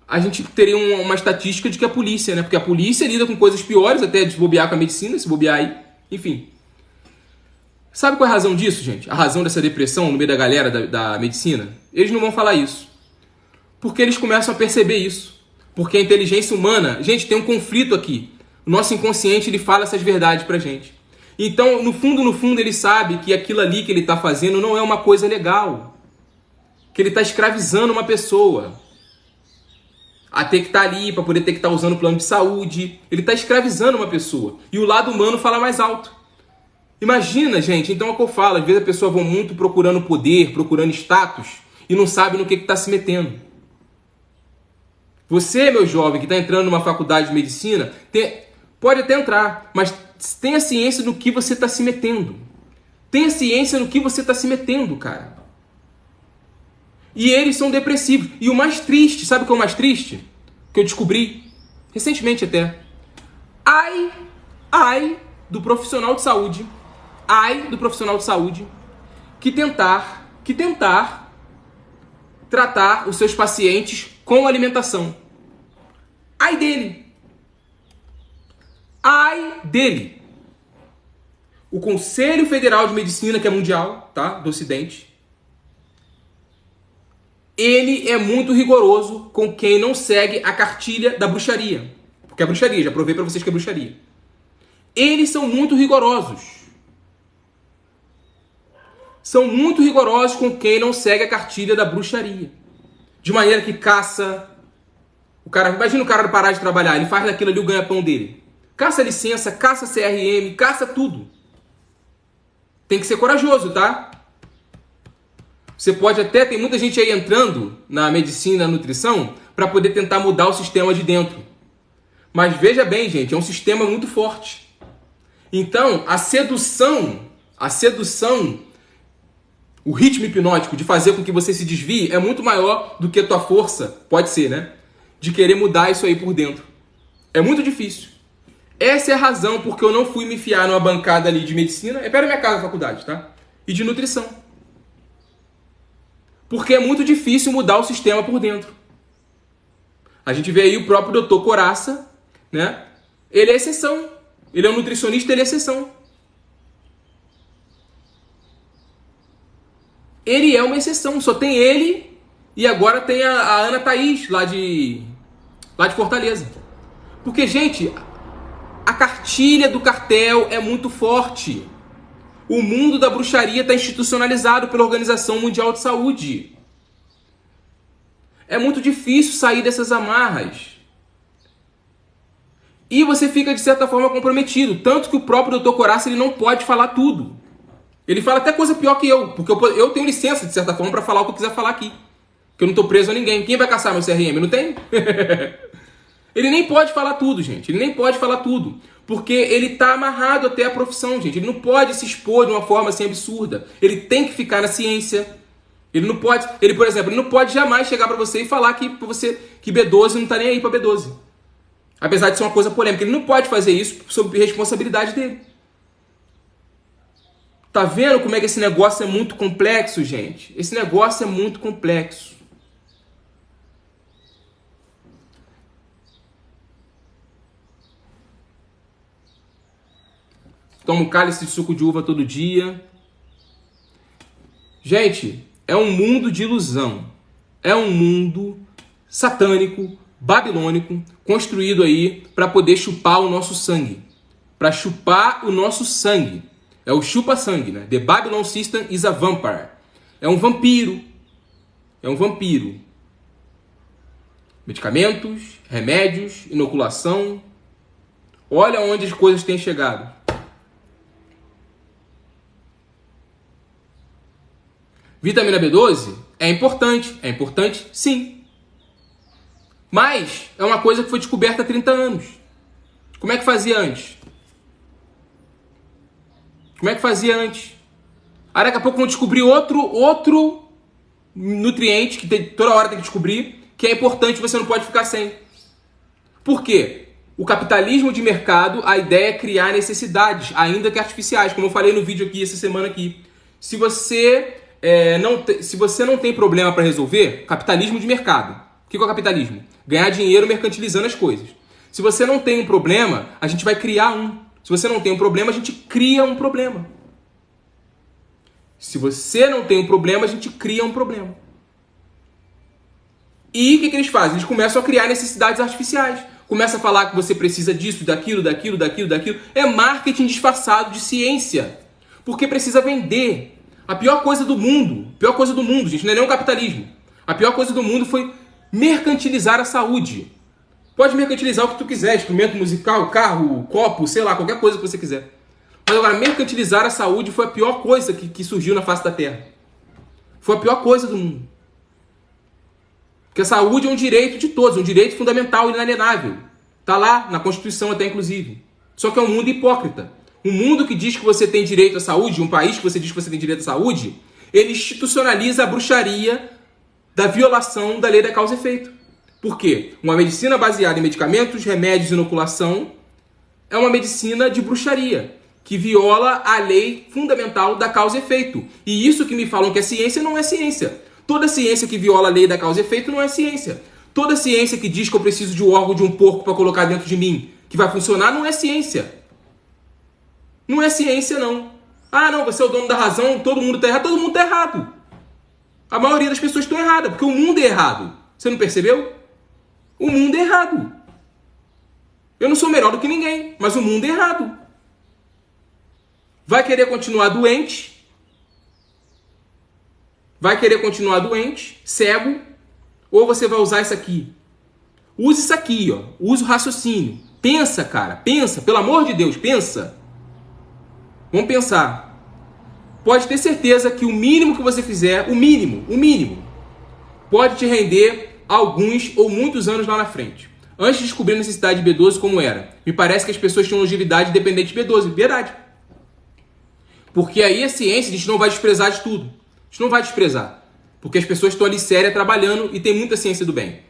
a gente teria uma estatística de que a polícia, né? Porque a polícia lida com coisas piores, até de bobear com a medicina, se bobear aí. Enfim. Sabe qual é a razão disso, gente? A razão dessa depressão no meio da galera da medicina? Eles não vão falar isso. Porque eles começam a perceber isso. Porque a inteligência humana... Gente, tem um conflito aqui. O nosso inconsciente, ele fala essas verdades pra gente. Então, no fundo, ele sabe que aquilo ali que ele tá fazendo não é uma coisa legal. Que ele está escravizando uma pessoa a ter que estar ali, para poder ter que estar usando o plano de saúde. Ele está escravizando uma pessoa. E o lado humano fala mais alto. Imagina, gente, então é o que eu falo. Às vezes a pessoa vai muito procurando poder, procurando status, e não sabe no que está se metendo. Você, meu jovem, que está entrando numa faculdade de medicina, pode até entrar, mas tenha ciência no que você está se metendo. Tenha ciência no que você está se metendo, cara. E eles são depressivos. E o mais triste, sabe o que é o mais triste? Que eu descobri recentemente até. Ai do profissional de saúde. Ai do profissional de saúde que tentar tratar os seus pacientes com alimentação. Ai dele. Ai dele. O Conselho Federal de Medicina, que é mundial, tá? Do Ocidente, ele é muito rigoroso com quem não segue a cartilha da bruxaria. Porque é bruxaria, já provei para vocês que é bruxaria. Eles são muito rigorosos. São muito rigorosos com quem não segue a cartilha da bruxaria. De maneira que caça... Imagina o cara parar de trabalhar, ele faz daquilo ali o ganha-pão dele. Caça licença, caça CRM, caça tudo. Tem que ser corajoso, tá? Você pode até... Tem muita gente aí entrando na medicina, na nutrição, para poder tentar mudar o sistema de dentro. Mas veja bem, gente, é um sistema muito forte. Então, a sedução, o ritmo hipnótico de fazer com que você se desvie é muito maior do que a tua força, pode ser, né? De querer mudar isso aí por dentro. É muito difícil. Essa é a razão porque eu não fui me enfiar numa bancada ali de medicina, é perto da minha casa da faculdade, tá? E de nutrição. Porque é muito difícil mudar o sistema por dentro. A gente vê aí o próprio Dr. Coraça, né? Ele é exceção. Ele é um nutricionista, ele é exceção. Ele é uma exceção, só tem ele e agora tem a Ana Thaís, lá de Fortaleza. Porque, gente, a cartilha do cartel é muito forte. O mundo da bruxaria está institucionalizado pela Organização Mundial de Saúde. É muito difícil sair dessas amarras. E você fica, de certa forma, comprometido. Tanto que o próprio Dr. Coraça ele não pode falar tudo. Ele fala até coisa pior que eu. Porque eu tenho licença, de certa forma, para falar o que eu quiser falar aqui. Porque eu não estou preso a ninguém. Quem vai caçar meu CRM? Não tem? Ele nem pode falar tudo, gente. Ele nem pode falar tudo. Porque ele está amarrado até a profissão, gente. Ele não pode se expor de uma forma assim absurda. Ele tem que ficar na ciência. Ele não pode... Ele, por exemplo, ele não pode jamais chegar para você e falar que B12 não está nem aí para B12. Apesar de ser uma coisa polêmica. Ele não pode fazer isso sob responsabilidade dele. Tá vendo como é que esse negócio é muito complexo, gente? Esse negócio é muito complexo. Toma um cálice de suco de uva todo dia. Gente, é um mundo de ilusão. É um mundo satânico, babilônico, construído aí para poder chupar o nosso sangue. Para chupar o nosso sangue. É o chupa-sangue, né? The Babylon System is a vampire. É um vampiro. É um vampiro. Medicamentos, remédios, inoculação. Olha onde as coisas têm chegado. Vitamina B12 é importante sim. Mas é uma coisa que foi descoberta há 30 anos. Como é que fazia antes? Aí daqui a pouco vão descobrir outro nutriente que toda hora tem que descobrir, que é importante, você não pode ficar sem. Por quê? O capitalismo de mercado, a ideia é criar necessidades, ainda que artificiais, como eu falei no vídeo aqui essa semana aqui. Se você não tem problema para resolver, capitalismo de mercado. O que é o capitalismo? Ganhar dinheiro mercantilizando as coisas. Se você não tem um problema, a gente vai criar um. Se você não tem um problema, a gente cria um problema. Se você não tem um problema, a gente cria um problema. E o que eles fazem? Eles começam a criar necessidades artificiais. Começa a falar que você precisa disso, daquilo. É marketing disfarçado de ciência. Porque precisa vender. A pior coisa do mundo, gente, não é nem o capitalismo. A pior coisa do mundo foi mercantilizar a saúde. Pode mercantilizar o que tu quiser, instrumento musical, carro, copo, sei lá, qualquer coisa que você quiser. Mas agora, mercantilizar a saúde foi a pior coisa que surgiu na face da Terra. Foi a pior coisa do mundo. Porque a saúde é um direito de todos, um direito fundamental e inalienável. Está lá na Constituição até, inclusive. Só que é um mundo hipócrita. Um mundo que diz que você tem direito à saúde, um país que você diz que você tem direito à saúde, ele institucionaliza a bruxaria da violação da lei da causa e efeito. Por quê? Uma medicina baseada em medicamentos, remédios e inoculação é uma medicina de bruxaria, que viola a lei fundamental da causa e efeito. E isso que me falam que é ciência não é ciência. Toda ciência que viola a lei da causa e efeito não é ciência. Toda ciência que diz que eu preciso de um órgão de um porco para colocar dentro de mim, que vai funcionar, não é ciência. Não é ciência, não. Ah, não, você é o dono da razão, todo mundo está errado. Todo mundo está errado. A maioria das pessoas estão erradas, porque o mundo é errado. Você não percebeu? O mundo é errado. Eu não sou melhor do que ninguém, mas o mundo é errado. Vai querer continuar doente? Vai querer continuar doente, cego? Ou você vai usar isso aqui? Use isso aqui, ó. Use o raciocínio. Pensa, cara. Pensa. Pelo amor de Deus, pensa. Vamos pensar. Pode ter certeza que o mínimo que você fizer, o mínimo, pode te render alguns ou muitos anos lá na frente. Antes de descobrir a necessidade de B12, como era? Me parece que as pessoas tinham longevidade dependente de B12. Verdade. Porque aí a ciência, a gente não vai desprezar de tudo. A gente não vai desprezar. Porque as pessoas estão ali sérias trabalhando e tem muita ciência do bem.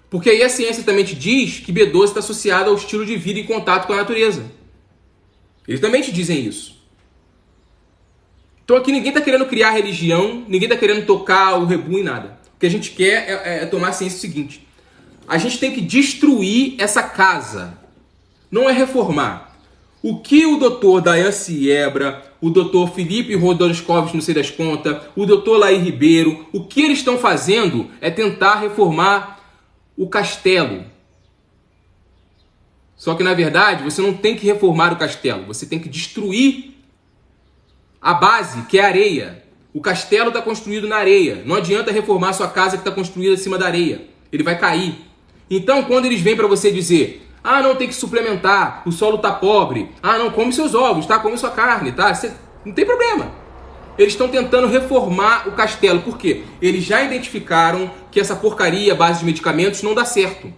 Porque aí a ciência também te diz que B12 está associado ao estilo de vida e contato com a natureza. Eles também te dizem isso. Então aqui ninguém está querendo criar religião, ninguém está querendo tocar o rebu em nada. O que a gente quer é tomar a ciência seguinte. A gente tem que destruir essa casa. Não é reformar. O que o doutor Dayan Siebra, o doutor Felipe Rodolfo, não sei das contas, o doutor Laí Ribeiro, o que eles estão fazendo é tentar reformar o castelo. Só que na verdade você não tem que reformar o castelo, você tem que destruir a base, que é a areia. O castelo está construído na areia. Não adianta reformar a sua casa que está construída em cima da areia. Ele vai cair. Então, quando eles vêm para você dizer, ah, não, tem que suplementar, o solo tá pobre, ah, não, come seus ovos, tá? Come sua carne, tá? Não tem problema. Eles estão tentando reformar o castelo. Por quê? Eles já identificaram que essa porcaria à base de medicamentos não dá certo.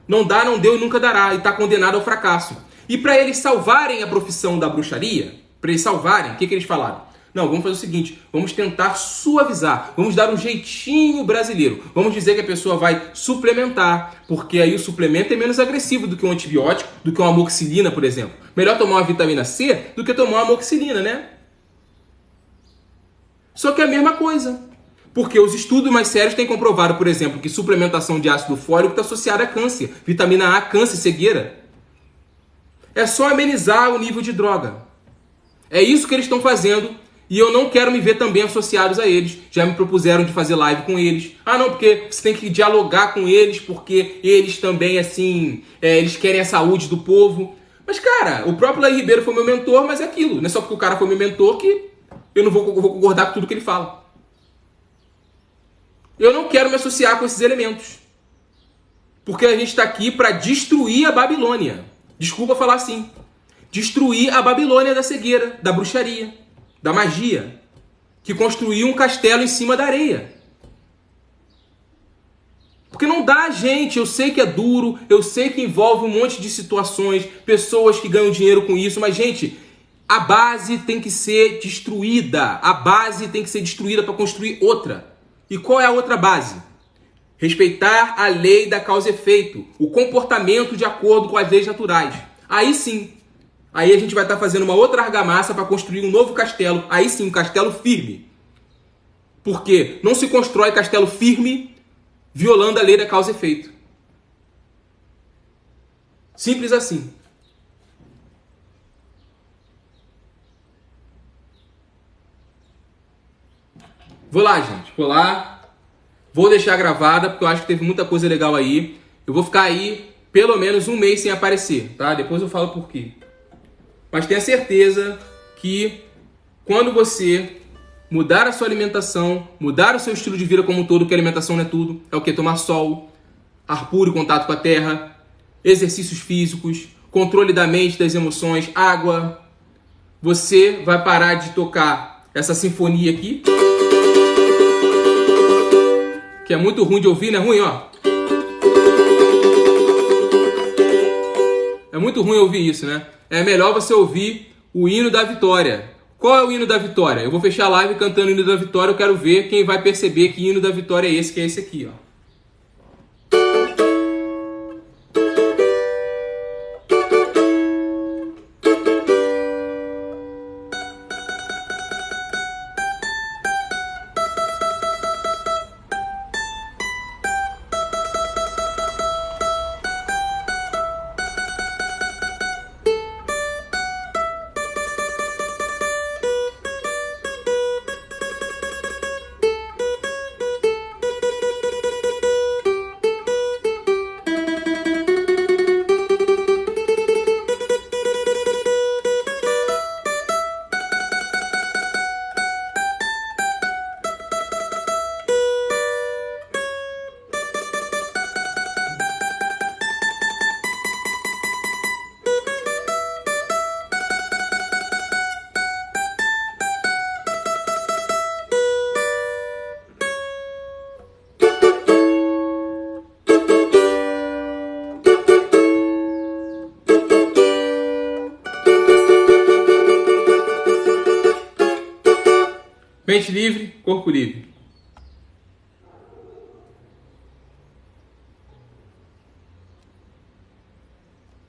Não dá, não deu e nunca dará. E está condenado ao fracasso. E para eles salvarem a profissão da bruxaria, para eles salvarem, o que eles falaram? Não, vamos fazer o seguinte, vamos tentar suavizar, vamos dar um jeitinho brasileiro. Vamos dizer que a pessoa vai suplementar, porque aí o suplemento é menos agressivo do que um antibiótico, do que uma amoxicilina, por exemplo. Melhor tomar uma vitamina C do que tomar uma amoxicilina, né? Só que é a mesma coisa. Porque os estudos mais sérios têm comprovado, por exemplo, que suplementação de ácido fólico está associada a câncer. Vitamina A, câncer, cegueira. É só amenizar o nível de droga. É isso que eles estão fazendo. E eu não quero me ver também associados a eles. Já me propuseram de fazer live com eles. Ah, não, porque você tem que dialogar com eles, porque eles também, assim, eles querem a saúde do povo. Mas, cara, o próprio Laí Ribeiro foi meu mentor, mas é aquilo. Não é só porque o cara foi meu mentor que eu não vou concordar com tudo que ele fala. Eu não quero me associar com esses elementos. Porque a gente está aqui para destruir a Babilônia. Desculpa falar assim. Destruir a Babilônia da cegueira, da bruxaria, da magia, que construiu um castelo em cima da areia. Porque não dá, gente. Eu sei que é duro, eu sei que envolve um monte de situações, pessoas que ganham dinheiro com isso, mas, gente, a base tem que ser destruída. A base tem que ser destruída para construir outra. E qual é a outra base? Respeitar a lei da causa e efeito, o comportamento de acordo com as leis naturais. Aí sim. Aí a gente vai estar fazendo uma outra argamassa para construir um novo castelo. Aí sim, um castelo firme. Porque não se constrói castelo firme violando a lei da causa e efeito. Simples assim. Vou lá, gente. Vou lá. Vou deixar gravada, porque eu acho que teve muita coisa legal aí. Eu vou ficar aí pelo menos um mês sem aparecer, tá? Depois eu falo por quê. Mas tenha certeza que quando você mudar a sua alimentação, mudar o seu estilo de vida como um todo, que a alimentação não é tudo, é o que? Tomar sol, ar puro, contato com a terra, exercícios físicos, controle da mente, das emoções, água. Você vai parar de tocar essa sinfonia aqui, que é muito ruim de ouvir, não é ruim, ó? É muito ruim ouvir isso, né? É melhor você ouvir o hino da vitória. Qual é o hino da vitória? Eu vou fechar a live cantando o hino da vitória. Eu quero ver quem vai perceber que hino da vitória é esse, que é esse aqui, ó. Mente livre, corpo livre.